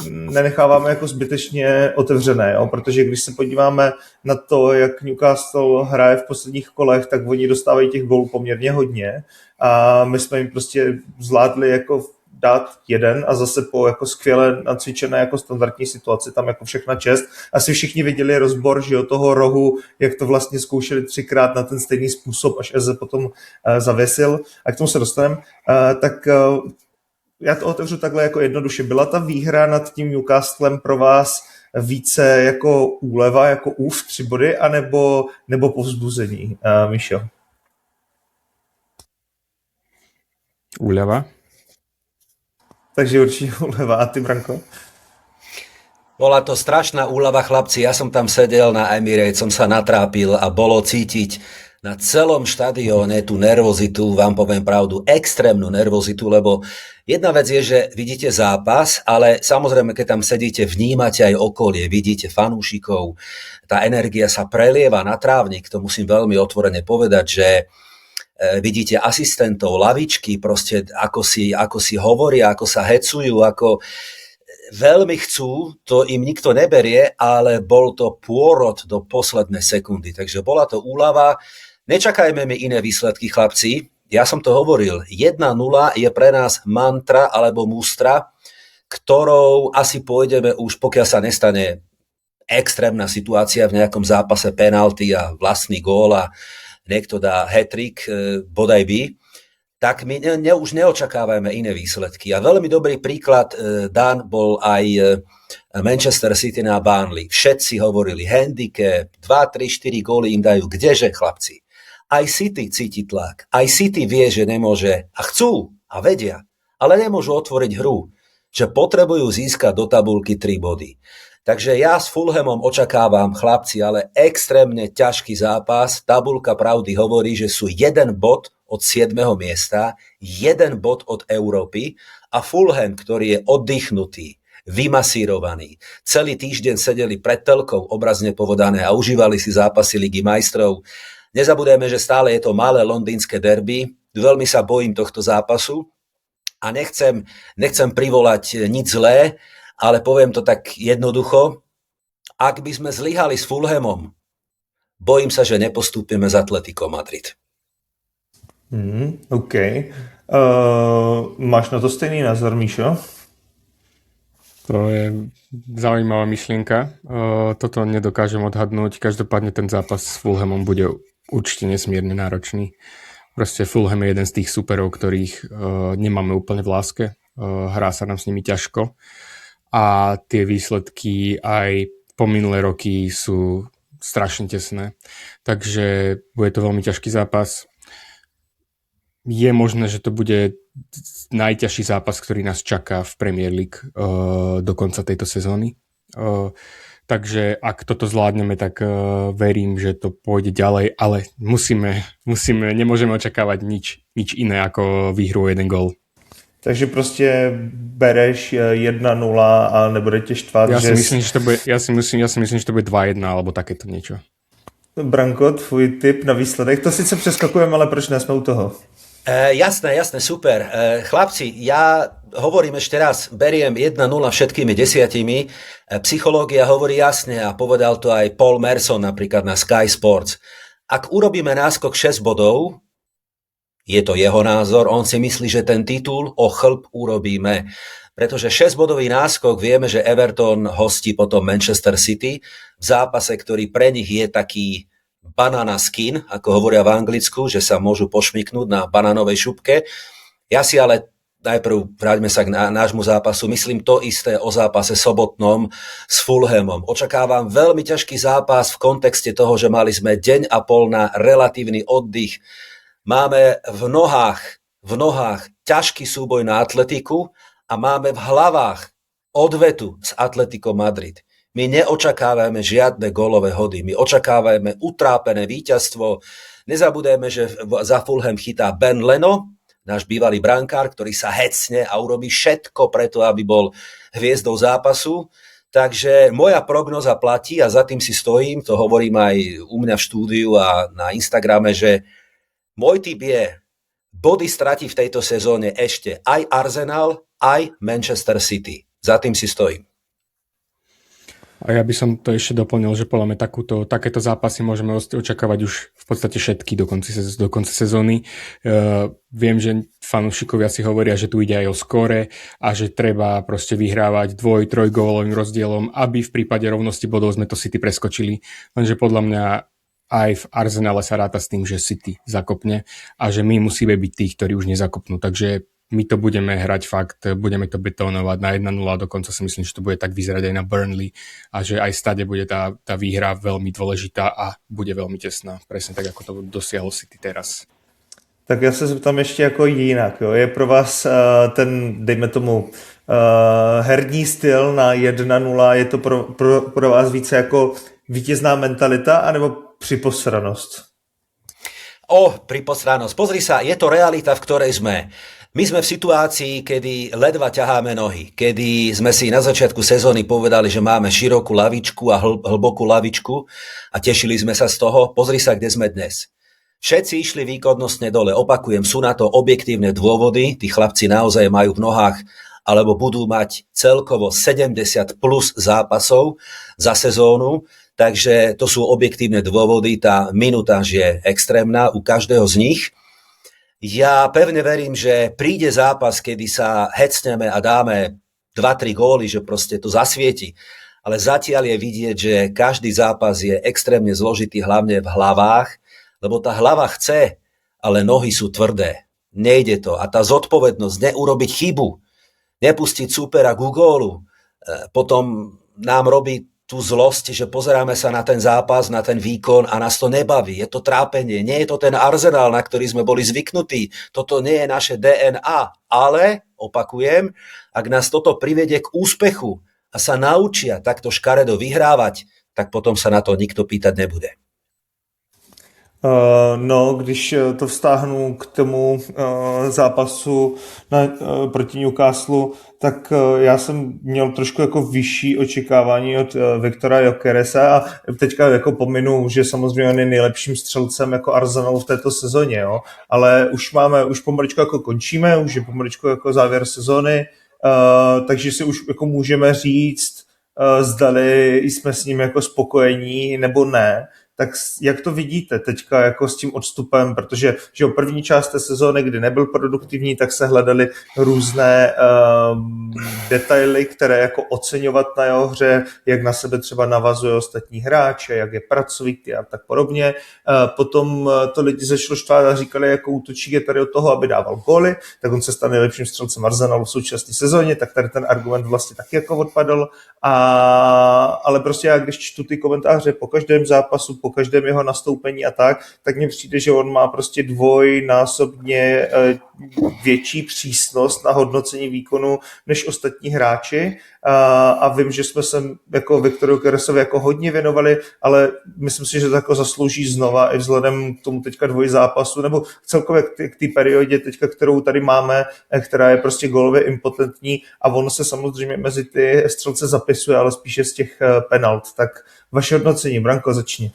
nenecháváme jako zbytečně otevřené, jo? Protože když se podíváme na to, jak Newcastle hraje v posledních kolech, tak oni dostávají těch gólů poměrně hodně a my jsme jim prostě zvládli jako dát 1 a zase po jako skvěle nacvičené jako standardní situaci tam jako všechna čest. Asi všichni viděli rozbor, že jo, toho rohu, jak to vlastně zkoušeli 3krát na ten stejný způsob, až Eze potom zavěsil. A k tomu se dostaneme. Tak já to otevřu takhle jako jednoduše. Byla ta výhra nad tím Newcastlem pro vás více jako úleva, jako 3 body, nebo povzbuzení, Míšo? Úľava. Takže určite úľava. A ty, Branko? Bola to strašná úľava, chlapci. Ja som tam sedel na Emirates, som sa natrápil a bolo cítiť na celom štadióne tú nervozitu, vám poviem pravdu, extrémnu nervozitu, lebo jedna vec je, že vidíte zápas, ale samozrejme, keď tam sedíte, vnímate aj okolie, vidíte fanúšikov, tá energia sa prelieva na trávnik, to musím veľmi otvorene povedať, že vidíte asistentov, lavičky, proste ako si hovoria, ako sa hecujú, ako veľmi chcú, to im nikto neberie, ale bol to pôrod do poslednej sekundy, takže bola to úľava. Nečakajme mi iné výsledky, chlapci. Ja som to hovoril, 1-0 je pre nás mantra alebo mustra, ktorou asi pôjdeme už, pokiaľ sa nestane extrémna situácia v nejakom zápase penalty a vlastný gól a niekto dá hat-trick, bodaj by, tak my už neočakávajme iné výsledky. A veľmi dobrý príklad Dan bol aj Manchester City na Burnley. Všetci hovorili handicap, 2, 3, 4 góly im dajú. Kdeže, chlapci? Aj City cíti tlak. Aj City vie, že nemôže. A chcú. A vedia. Ale nemôžu otvoriť hru. Že potrebujú získať do tabulky 3 body. Takže ja s Fulhamom očakávam, chlapci, ale extrémne ťažký zápas. Tabulka pravdy hovorí, že sú 1 bod od 7. miesta, 1 bod od Európy a Fulham, ktorý je oddychnutý, vymasírovaný. Celý týždeň sedeli pred telkou, obrazne povedané, a užívali si zápasy Ligy majstrov. Nezabudajme, že stále je to malé londýnske derby. Veľmi sa bojím tohto zápasu a nechcem privolať nič zlé, ale poviem to tak jednoducho. Ak by sme zlyhali s Fulhamom, bojím sa, že nepostúpime z Atletico Madrid. OK. Máš na to stejný názor, Míšo? To je zaujímavá myšlienka. Toto nedokážem odhadnúť. Každopádne ten zápas s Fulhamom bude určite nesmierne náročný. Proste Fulham je jeden z tých superov, ktorých nemáme úplne v láske. Hrá sa nám s nimi ťažko. A tie výsledky aj po minulé roky sú strašne tesné. Takže bude to veľmi ťažký zápas. Je možné, že to bude najťažší zápas, ktorý nás čaká v Premier League do konca tejto sezóny. Takže ak toto zvládneme, tak verím, že to pôjde ďalej, ale nemôžeme očakávať nič iné ako výhru o 1 gól. Takže prostě bereš 1-0 a nebude tě štvát, Ja si myslím, že to bude 2-1 alebo takéto niečo. Branko, tvůj tip na výsledek, to sice přeskakujeme, ale proč ne, jsme u toho? Jasné, super. Chlapci, ja hovorím ešte raz, beriem 1-0 všetkými 10. Psychológia hovorí jasne a povedal to aj Paul Merson napríklad na Sky Sports. Ak urobíme náskok 6 bodov, je to jeho názor, on si myslí, že ten titul o chlb urobíme. Pretože 6-bodový náskok, vieme, že Everton hostí potom Manchester City v zápase, ktorý pre nich je taký banana skin, ako hovoria v Anglicku, že sa môžu pošmyknúť na banánovej šupke. Ja si ale najprv vráťme sa k nášmu zápasu. Myslím to isté o zápase sobotnom s Fulhamom. Očakávam veľmi ťažký zápas v kontexte toho, že mali sme deň a pol na relatívny oddych. Máme v nohách ťažký súboj na Atletiku a máme v hlavách odvetu s Atletico Madrid. My neočakávame žiadne gólové hody, my očakávame utrápené víťazstvo. Nezabudeme, že za Fulham chytá Ben Leno, náš bývalý brankár, ktorý sa hecne a urobí všetko preto, aby bol hviezdou zápasu. Takže moja prognoza platí a za tým si stojím, to hovorím aj u mňa v štúdiu a na Instagrame, že môj tip je, body stratí v tejto sezóne ešte aj Arsenal, aj Manchester City. Za tým si stojím. A ja by som to ešte doplnil, že podľa mňa takéto zápasy môžeme očakávať už v podstate všetky do konca sezóny. Viem, že fanúšikovia si hovoria, že tu ide aj o skóre a že treba proste vyhrávať 2-3 gólovým rozdielom, aby v prípade rovnosti bodov sme to City preskočili. Lenže podľa mňa aj v Arsenale sa ráta s tým, že City zakopne a že my musíme byť tých, ktorí už nezakopnú. Takže my to budeme hrať fakt, budeme to betónovať na 1-0, dokonca si myslím, že to bude tak vyzerať aj na Burnley a že aj stade bude tá výhra veľmi dôležitá a bude veľmi tesná. Presne tak, ako to dosiahlo City teraz. Tak já se zeptám ještě jako jinak. Jo. Je pro vás ten, dejme tomu, herní styl na 1-0, je to pro vás více jako vítězná mentalita anebo připosranost? Priposranosť. Pozri sa, je to realita, v ktorej sme. My sme v situácii, kedy ledva ťaháme nohy, kedy sme si na začiatku sezóny povedali, že máme širokú lavičku a hlbokú lavičku a tešili sme sa z toho. Pozri sa, kde sme dnes. Všetci išli výkonnostne dole. Opakujem, sú na to objektívne dôvody. Tí chlapci naozaj majú v nohách alebo budú mať celkovo 70 plus zápasov za sezónu. Takže to sú objektívne dôvody, tá minutáž je extrémna u každého z nich. Ja pevne verím, že príde zápas, kedy sa hecneme a dáme 2-3 góly, že proste to zasvieti. Ale zatiaľ je vidieť, že každý zápas je extrémne zložitý, hlavne v hlavách, lebo tá hlava chce, ale nohy sú tvrdé. Nejde to. A tá zodpovednosť neurobiť chybu, nepustiť supera ku gólu, potom nám robí tú zlosť, že pozeráme sa na ten zápas, na ten výkon a nás to nebaví. Je to trápenie. Nie je to ten Arsenal, na ktorý sme boli zvyknutí. Toto nie je naše DNA. Ale, opakujem, ak nás toto privedie k úspechu a sa naučia takto škaredo vyhrávať, tak potom sa na to nikto pýtať nebude. No, když to vztáhnu k tomu zápasu proti Newcastlu, tak já jsem měl trošku jako vyšší očekávání od Viktora Gyökerese a teďka jako pominu, že samozřejmě on je nejlepším střelcem jako Arsenalu v této sezóně, jo? Ale už pomaličku jako končíme, už je pomaličku jako závěr sezóny, takže si už jako můžeme říct, zdali jsme s ním jako spokojení nebo ne. Tak jak to vidíte teďka jako s tím odstupem, protože že první část té sezóny, kdy nebyl produktivní, tak se hledaly různé detaily, které jako oceňovat na jeho hře, jak na sebe třeba navazuje ostatní hráče, jak je pracovitý a tak podobně. Potom to lidi začalo štvát a říkali, jako útočík je tady od toho, aby dával góly, tak on se stane nejlepším střelcem Arsenalu v současné sezóně, tak tady ten argument vlastně taky jako odpadl. Ale prostě já když čtu ty komentáře po každém zápasu, po každém jeho nastoupení a tak mně přijde, že on má prostě dvojnásobně větší přísnost na hodnocení výkonu než ostatní hráči a vím, že jsme se jako Viktoru Gyökeresovi jako hodně věnovali, ale myslím si, že to jako zaslouží znova i vzhledem k tomu teďka dvojzápasu nebo celkově k té periodě teďka, kterou tady máme, která je prostě gólově impotentní a on se samozřejmě mezi ty střelce zapisuje, ale spíše z těch penalt. Tak vaše hodnocení, Branko, začni.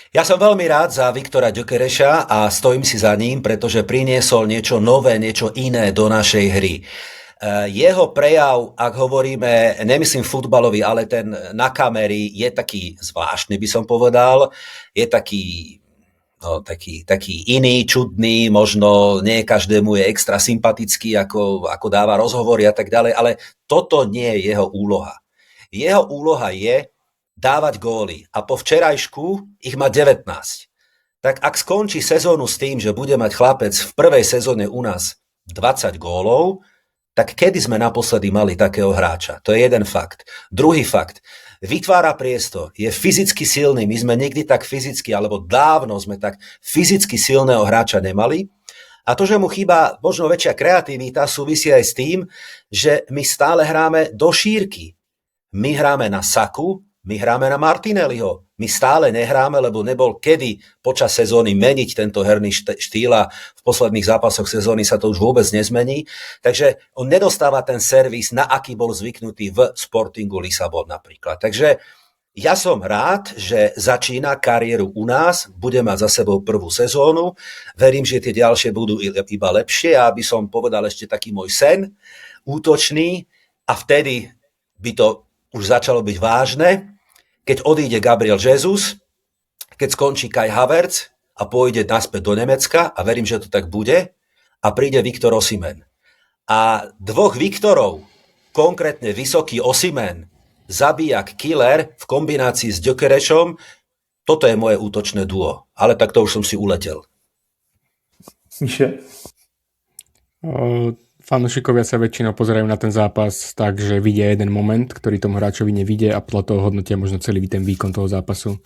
Ja som veľmi rád za Viktora Gyökereša a stojím si za ním, pretože priniesol niečo nové, niečo iné do našej hry. Jeho prejav, ak hovoríme, nemyslím futbalový, ale ten na kamery, je taký zvláštny, by som povedal. Je taký iný, čudný, možno nie každému je extra sympatický, ako dáva rozhovory a tak ďalej, ale toto nie je jeho úloha. Jeho úloha je dávať góly a po včerajšku ich má 19. Tak ak skončí sezónu s tým, že bude mať chlapec v prvej sezóne u nás 20 gólov, tak kedy sme naposledy mali takého hráča? To je jeden fakt. Druhý fakt. Vytvára priestor, je fyzicky silný. My sme nikdy tak fyzicky, alebo dávno sme tak fyzicky silného hráča nemali. A to, že mu chýba možno väčšia kreativita, súvisí aj s tým, že my stále hráme do šírky. My hráme na Saku, my hráme na Martinelliho. My stále nehráme, lebo nebol kedy počas sezóny meniť tento herný štýl a v posledných zápasoch sezóny sa to už vôbec nezmení. Takže on nedostáva ten servis, na aký bol zvyknutý v Sportingu Lisabon napríklad. Takže ja som rád, že začína kariéru u nás, bude mať za sebou prvú sezónu. Verím, že tie ďalšie budú iba lepšie a aby som povedal ešte taký môj sen útočný a vtedy by to už začalo byť vážne, keď odíde Gabriel Jesus, keď skončí Kai Havertz a pôjde naspäť do Nemecka, a verím, že to tak bude, a príde Viktor Osimhen. A dvoch Viktorov, konkrétne vysoký Osimhen, zabijak killer v kombinácii s Gyökerešom, toto je moje útočné duo. Ale tak to už som si uletel. Míše? Fanúšikovia sa väčšinou pozerajú na ten zápas tak, že vidia jeden moment, ktorý tomu hráčovi nevidie a podľa toho hodnotia možno celý ten výkon toho zápasu.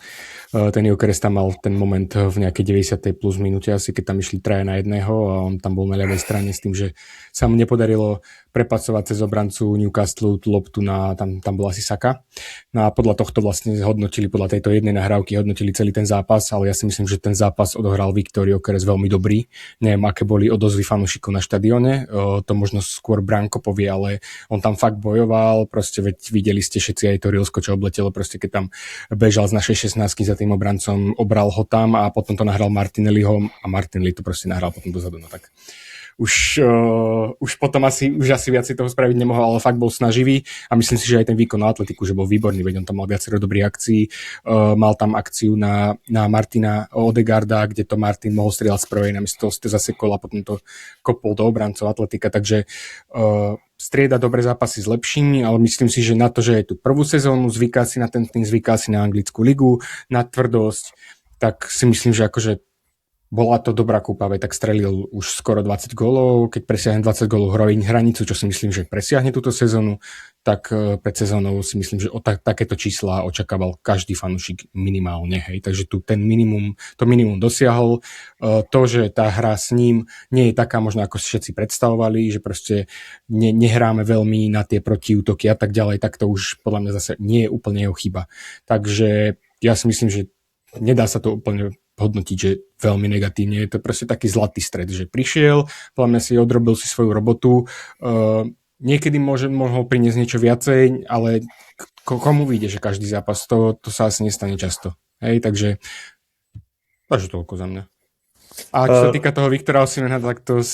Ten Gyökeres tam mal ten moment v nejakej 90. plus minúte asi, keď tam išli 3 na 1 a on tam bol na ľavej strane s tým, že sa mu nepodarilo prepasovať cez obrancu Newcastle tú loptu tam bola asi Saka. No a podľa tohto vlastne hodnotili, podľa tejto jednej nahrávky hodnotili celý ten zápas, ale ja si myslím, že ten zápas odohral Viktor Gyökeres veľmi dobrý. Neviem, aké boli odozvy fanúšikov na štadióne, to možno skôr Branko povie, ale on tam fakt bojoval, proste veď videli ste všetci aj to Rilsko, čo obletelo, proste keď tam bežal z našej 16 za tým obrancom, obral ho tam a potom to nahral Martinelliho a Martinelli to proste nahral potom dozadu, no tak už potom asi viac si toho spraviť nemohol, ale fakt bol snaživý a myslím si, že aj ten výkon na atletiku, že bol výborný, veď on tam mal viacero dobrých akcií, mal tam akciu na Martina Odegaarda, kde to Martin mohol strieľať z prvej, namiesto toho ste zasekol a potom to kopol do obrancov atletika, takže strieda dobré zápasy s lepšími, ale myslím si, že na to, že je tu prvú sezónu, zvyká si na ten tým, zvyká si na anglickú ligu, na tvrdosť, tak si myslím, že akože bola to dobrá kúpa, tak strelil už skoro 20 gólov, keď presiahne 20 gólov hranicu, čo si myslím, že presiahne túto sezónu, tak pred sezónou si myslím, že takéto čísla očakával každý fanúšik minimálne, hej, takže tu to minimum dosiahol. To, že tá hra s ním nie je taká možno, ako si všetci predstavovali, že proste nehráme veľmi na tie protiútoky a tak ďalej, tak to už podľa mňa zase nie je úplne jeho chyba. Takže ja si myslím, že nedá sa to úplne hodnotiť, že veľmi negatívne. Je to proste taký zlatý stred, že prišiel, podľa mňa si odrobil si svoju robotu. Niekedy mohol priniesť niečo viacej, ale komu vyjde, že každý zápas, to sa asi nestane často. Hej, takže toľko za mňa. A čo sa týka toho Viktora Osimhena, tak to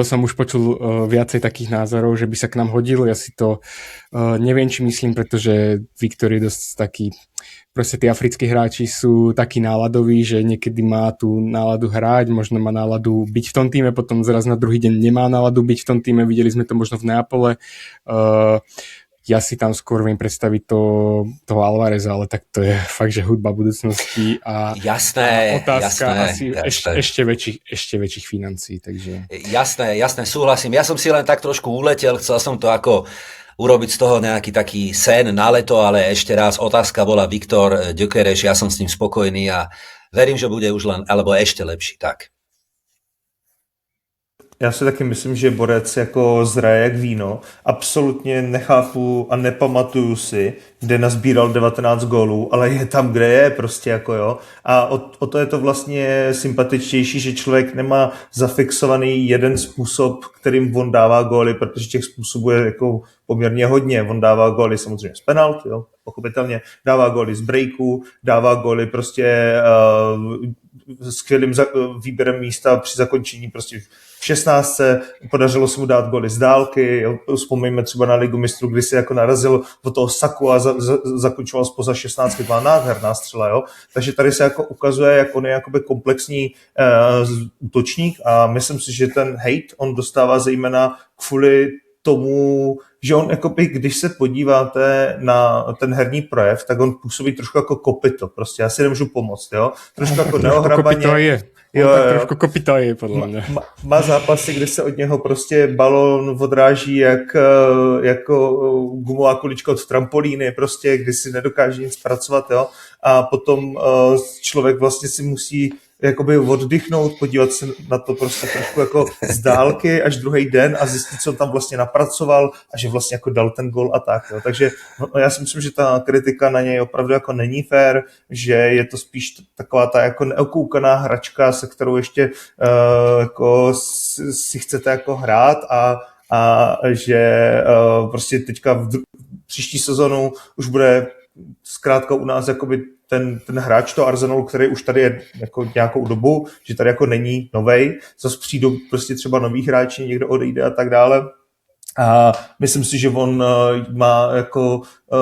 som už počul viacej takých názorov, že by sa k nám hodil. Ja si to neviem, či myslím, pretože Viktor je dosť taký, proste tí africkí hráči sú takí náladoví, že niekedy má tú náladu hrať, možno má náladu byť v tom týme, potom zraz na druhý deň nemá náladu byť v tom týme, videli sme to možno v Neapole. Ja si tam skôr viem predstaviť toho Alvareza, ale tak to je fakt, že hudba budúcnosti a otázka asi ešte väčších financií. Takže... Jasné, súhlasím. Ja som si len tak trošku uletel, chcel som to ako urobiť z toho nejaký taký sen na leto, ale ešte raz otázka bola Viktor Gyökeres, ja som s ním spokojný a verím, že bude už len, alebo ešte lepší, tak. Já si taky myslím, že Borec jako zraje jak víno. Absolutně nechápu a nepamatuju si, kde nazbíral 19 gólů, ale je tam, kde je prostě jako jo. A o to je to vlastně sympatičtější, že člověk nemá zafixovaný jeden způsob, kterým on dává góly, protože těch způsobů je jako poměrně hodně. On dává góly samozřejmě z penalt, jo, pochopitelně, dává góly z breaků, dává góly prostě skvělým výběrem místa při zakončení prostě v 16. Podařilo se mu dát góly z dálky, jo. Vzpomeňme třeba na Ligu mistrů, kdy se jako narazil do toho saku a zakončoval spoza 16. Byla nádherná střela, jo. Takže tady se jako ukazuje, jak on je jakoby komplexní útočník a myslím si, že ten hate on dostává zejména kvůli tomu, že on, jakoby, když se podíváte na ten herní projev, tak on působí trošku jako kopyto, prostě já si nemůžu pomoct, jo, trošku jako neohrabaně. Jo, trošku kopyto je, podle mě. Má zápasy, kde se od něho prostě balón odráží jako gumová kulička od trampolíny, prostě, kdy si nedokáže nic pracovat, jo, a potom člověk vlastně si musí jakoby oddychnout, podívat se na to prostě trošku jako z dálky až druhý den a zjistit, co tam vlastně napracoval a že vlastně jako dal ten gol a tak. Jo. Takže já si myslím, že ta kritika na něj opravdu jako není fair, že je to spíš taková ta jako neokoukaná hračka, se kterou ještě jako si chcete jako hrát a že prostě teďka příští sezonu už bude zkrátka u nás jakoby ten hráč toho Arsenalu, který už tady je jako nějakou dobu, že tady jako není novej, zase přijdou prostě třeba noví hráči, někdo odejde a tak dále. A myslím si, že on má jako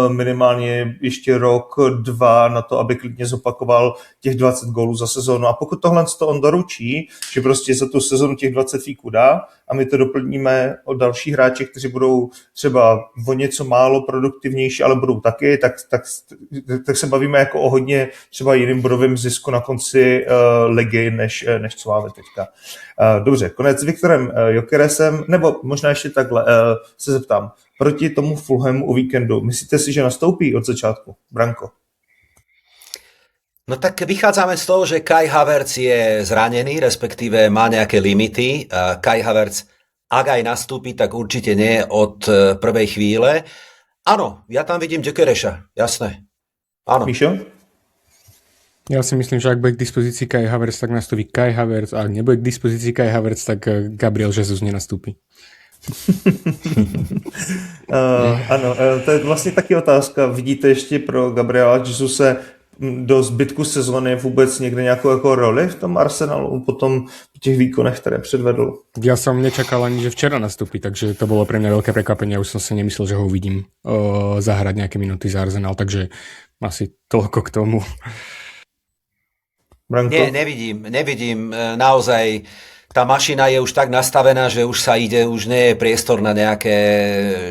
minimálně ještě rok, dva na to, aby klidně zopakoval těch 20 gólů za sezónu. A pokud tohle on doručí, že prostě za tu sezónu těch 20 fíků dá a my to doplníme o další hráče, kteří budou třeba o něco málo produktivnější, ale budou taky, tak se bavíme jako o hodně třeba jiným bodovým zisku na konci ligy, než co máme teďka. Dobře, konec s Viktorem Gyökeresem, nebo možná ještě takhle se zeptám. Proti tomu Fulhamu o víkendu, myslíte si, že nastoupí od začátku? Branko. No tak vychádzame z toho, že Kai Havertz je zranený, respektíve má nejaké limity. Kai Havertz, ak aj nastúpi, tak určite nie od prvej chvíle. Áno, ja tam vidím Gyökeresa, jasné. Áno. Míšo? Ja si myslím, že ak bude k dispozícii Kai Havertz, tak nastúpi Kai Havertz, a ak nebude k dispozícii Kai Havertz, tak Gabriel Jesus nenastúpi. Ano, to je vlastně taky otázka. Vidíte ještě pro Gabriela Jesuse do zbytku sezóny vůbec někde nějakou jako roli v tom Arsenalu po těch výkonech, které předvedl? Ja som nečakal ani, že včera nastúpi, takže to bolo pre mňa veľké prekvapenie. Už som si nemyslel, že ho uvidím zahrať nejaké minuty za Arsenal, takže asi toľko k tomu. Branko? Nie, nevidím. Naozaj tá mašina je už tak nastavená, že už sa ide, už nie je priestor na nejaké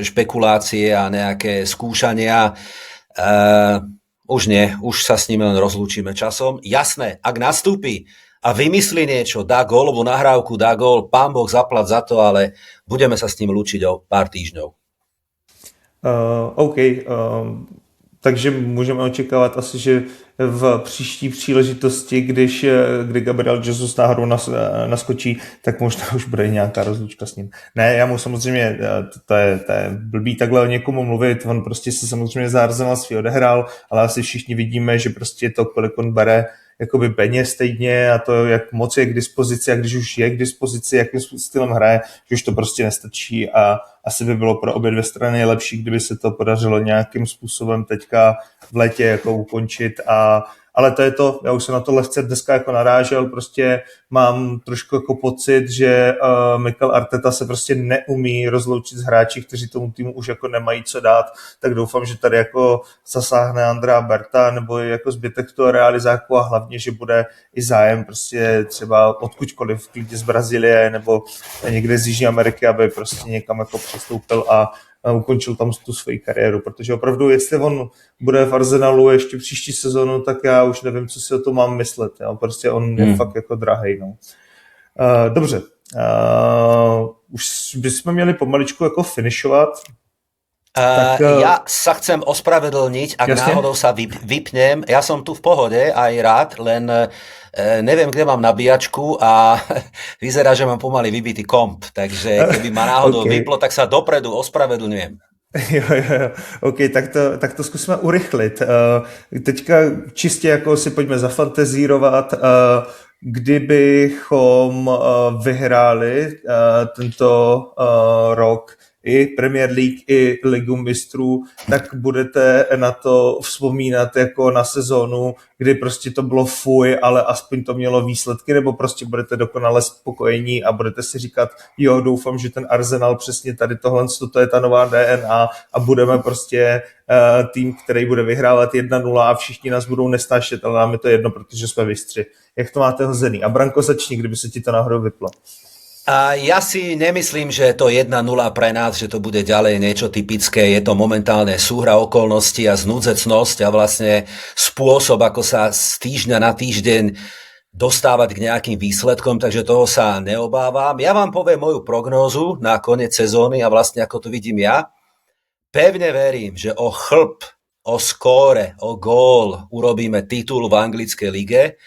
špekulácie a nejaké skúšania. Už nie, už sa s ním len rozlúčime časom. Jasné, ak nastúpi a vymyslí niečo, dá gólovú nahrávku, dá gól, pán Boh zaplať za to, ale budeme sa s ním lúčiť o pár týždňov. OK. Takže můžeme očekávat asi, že v příští příležitosti, kdy Gabriel Jesus náhodou naskočí, tak možná už bude nějaká rozlučka s ním. Ne, já mu samozřejmě, to je blbý takhle o někomu mluvit, on prostě si samozřejmě za Arsenal svý odehrál, ale asi všichni vidíme, že prostě to, kolik on bere jakoby peněz stejně a to, jak moc je k dispozici a když už je k dispozici, jakým stylem hraje, že už to prostě nestačí a asi by bylo pro obě dvě strany lepší, kdyby se to podařilo nějakým způsobem teďka v létě jako ukončit ale to je to, já už jsem na to lehce dneska jako narážel, prostě mám trošku jako pocit, že Mikel Arteta se prostě neumí rozloučit s hráči, kteří tomu týmu už jako nemají co dát, tak doufám, že tady jako zasáhne Andrea Berta nebo jako zbytek toho realizáku a hlavně, že bude i zájem prostě třeba odkudkoliv, klidně z Brazílie nebo někde z Jižní Ameriky, aby prostě někam jako přestoupil a ukončil tam tu svoji kariéru, protože opravdu, jestli on bude v Arsenalu ještě příští sezonu, tak já už nevím, co si o tom mám myslet. Jo? Prostě on je fakt jako drahej. No. Dobře. Už bychom měli pomaličku jako finišovat. Tak Ja sa chcem ospravedlniť, ak jasne. náhodou sa vypnem. Ja som tu v pohode, aj rád, len neviem, kde mám nabíjačku a vyzerá, že mám pomaly vybitý komp. Takže keby ma náhodou OK. vyplo, tak sa dopredu ospravedlňujem. Jo. OK, tak to zkusme urychlit. Teďka čistě jako si pojďme zafantazírovat, kdybychom vyhráli tento rok i Premier League, i Ligu mistrů, tak budete na to vzpomínat jako na sezónu, kdy prostě to bylo fuj, ale aspoň to mělo výsledky, nebo prostě budete dokonale spokojení a budete si říkat, jo, doufám, že ten Arsenal přesně tady tohle, to je ta nová DNA a budeme prostě tým, který bude vyhrávat 1-0 a všichni nás budou nesnášet, ale nám je to jedno, protože jsme vystři. Jak to máte hozený? A Branko, začni, kdyby se ti to náhodou vyplo. A ja si nemyslím, že to 1-0 pre nás, že to bude ďalej niečo typické. Je to momentálne súhra okolností a znúdzecnosť a vlastne spôsob, ako sa z týždňa na týždeň dostávať k nejakým výsledkom, takže toho sa neobávam. Ja vám poviem moju prognózu na koniec sezóny a vlastne ako to vidím ja. Pevne verím, že o chlp, o skóre, o gól urobíme titul v anglickej lige.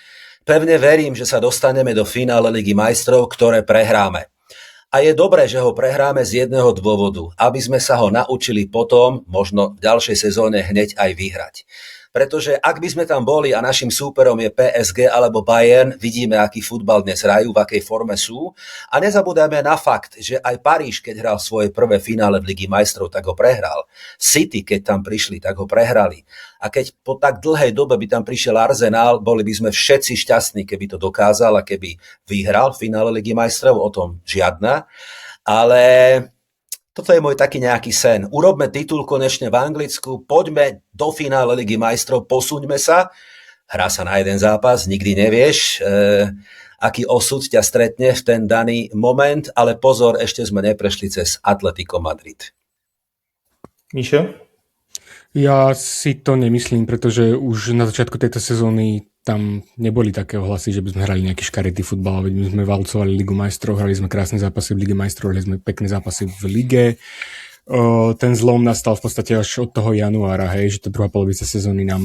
Pevne verím, že sa dostaneme do finále Ligy majstrov, ktoré prehráme. A je dobré, že ho prehráme z jedného dôvodu, aby sme sa ho naučili potom, možno v ďalšej sezóne hneď aj vyhrať. Pretože ak by sme tam boli a našim súperom je PSG alebo Bayern, vidíme, aký futbal dnes hrajú, v akej forme sú. A nezabúdajme na fakt, že aj Paríž, keď hral svoje prvé finále v Ligi majstrov, tak ho prehral. City, keď tam prišli, tak ho prehrali. A keď po tak dlhej dobe by tam prišiel Arsenal, boli by sme všetci šťastní, keby to dokázal a keby vyhral v finále Ligy majstrov, o tom žiadna. Ale toto je môj taký nejaký sen. Urobme titul konečne v Anglicku, poďme do finále Ligy majstrov, posuňme sa. Hrá sa na jeden zápas, nikdy nevieš, aký osud ťa stretne v ten daný moment, ale pozor, ešte sme neprešli cez Atletico Madrid. Míšo? Ja si to nemyslím, pretože už na začiatku tejto sezóny tam neboli také ohlasy, že by sme hrali nejaký škaredý futbal, veď my sme valcovali Ligu majstrov, hrali sme krásne zápasy v Lige majstrov, hrali sme pekné zápasy v lige. Ten zlom nastal v podstate až od toho januára, hej, že tá druhá polovica sezóny nám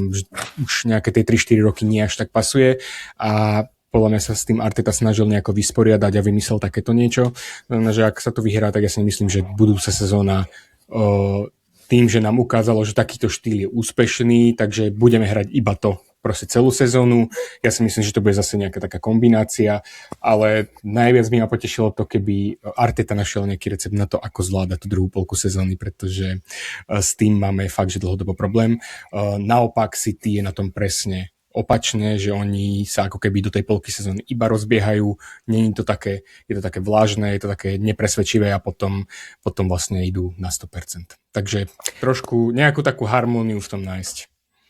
už nejaké tie 3-4 roky nie až tak pasuje a podľa mňa sa s tým Arteta snažil nejako vysporiadať a vymyslel takéto niečo. Znamená, že ak sa to vyhrá, tak ja si myslím, že budúca sezóna tým, že nám ukázalo, že takýto štýl je úspešný, takže budeme hrať iba to proste celú sezónu. Ja si myslím, že to bude zase nejaká taká kombinácia, ale najviac by ma potešilo to, keby Arteta našiel nejaký recept na to, ako zvládať tú druhú polku sezóny, pretože s tým máme fakt, že dlhodobo problém. Naopak City je na tom presne opačne, že oni sa ako keby do tej polky sezóny iba rozbiehajú, nie je to také, je to také vlážne, je to také nepresvedčivé a potom vlastne idú na 100%. Takže trošku nejakú takú harmóniu v tom nájsť.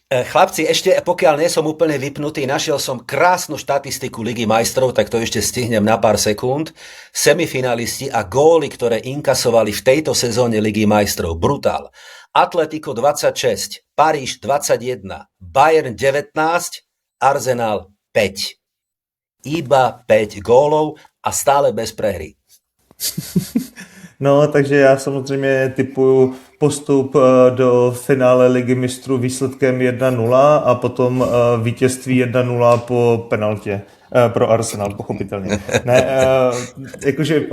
Chlapci, ešte pokiaľ nie som úplne vypnutý, našiel som krásnu štatistiku Ligy majstrov, tak to ešte stihnem na pár sekúnd. Semifinalisti a góly, ktoré inkasovali v tejto sezóne Ligy majstrov. Brutál. Atletico 26, Paríž 21, Bayern 19, Arsenal 5. Iba 5 gólov a stále bez prehry. No, takže já samozřejmě tipuju postup do finále Ligy mistrů výsledkem 1-0 a potom vítězství 1-0 po penaltě pro Arsenal, pochopitelně. Ne, jakože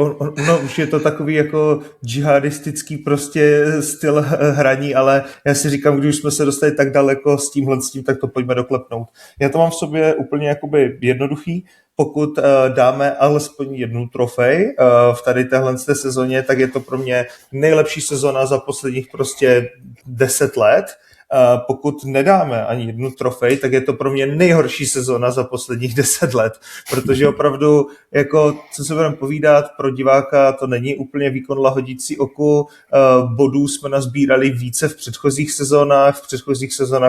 no, už je to takový jako džihadistický prostě styl hraní, ale já si říkám, když jsme se dostali tak daleko s tímhle, tak to pojďme doklepnout. Já to mám v sobě úplně jakoby jednoduchý. Pokud dáme alespoň jednu trofej v tady téhle sezóně, tak je to pro mě nejlepší sezona za posledních prostě 10 let. Pokud nedáme ani jednu trofej, tak je to pro mě nejhorší sezona za posledních 10 let, protože opravdu, jako, co se budeme povídat, pro diváka to není úplně výkon lahodící oku, bodů jsme nazbírali více v předchozích sezónách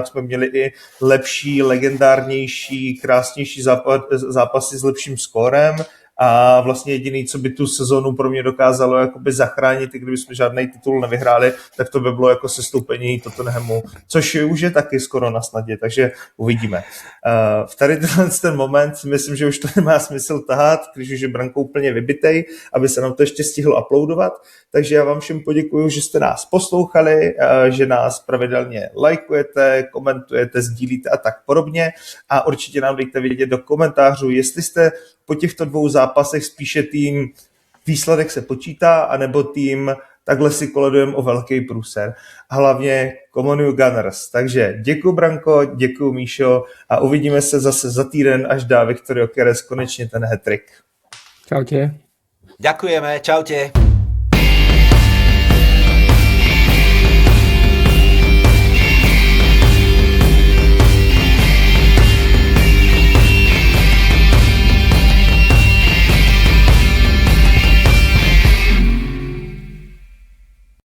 jsme měli i lepší, legendárnější, krásnější zápasy s lepším skórem, a vlastně jediný, co by tu sezonu pro mě dokázalo jakoby zachránit, i kdyby jsme žádný titul nevyhráli, tak to by bylo jako sestoupení Tottenhamu, což už je taky skoro na snadě, takže uvidíme. V tady ten moment si myslím, že už to nemá smysl tahat, když už je Branko úplně vybitej, aby se nám to ještě stihlo uploadovat, takže já vám všem poděkuju, že jste nás poslouchali, že nás pravidelně lajkujete, komentujete, sdílíte a tak podobně a určitě nám dejte vědět do komentářů, jestli jste po těchto 2 zápasech spíše tým výsledek se počítá, anebo tým takhle si koledujeme o velký průser. A hlavně Common Gunners. Takže děkuju Branko, děkuju Míšo a uvidíme se zase za týden, až dá Viktor Gyökeres konečně ten hat-trick. Čaute. Ďakujeme, čaute.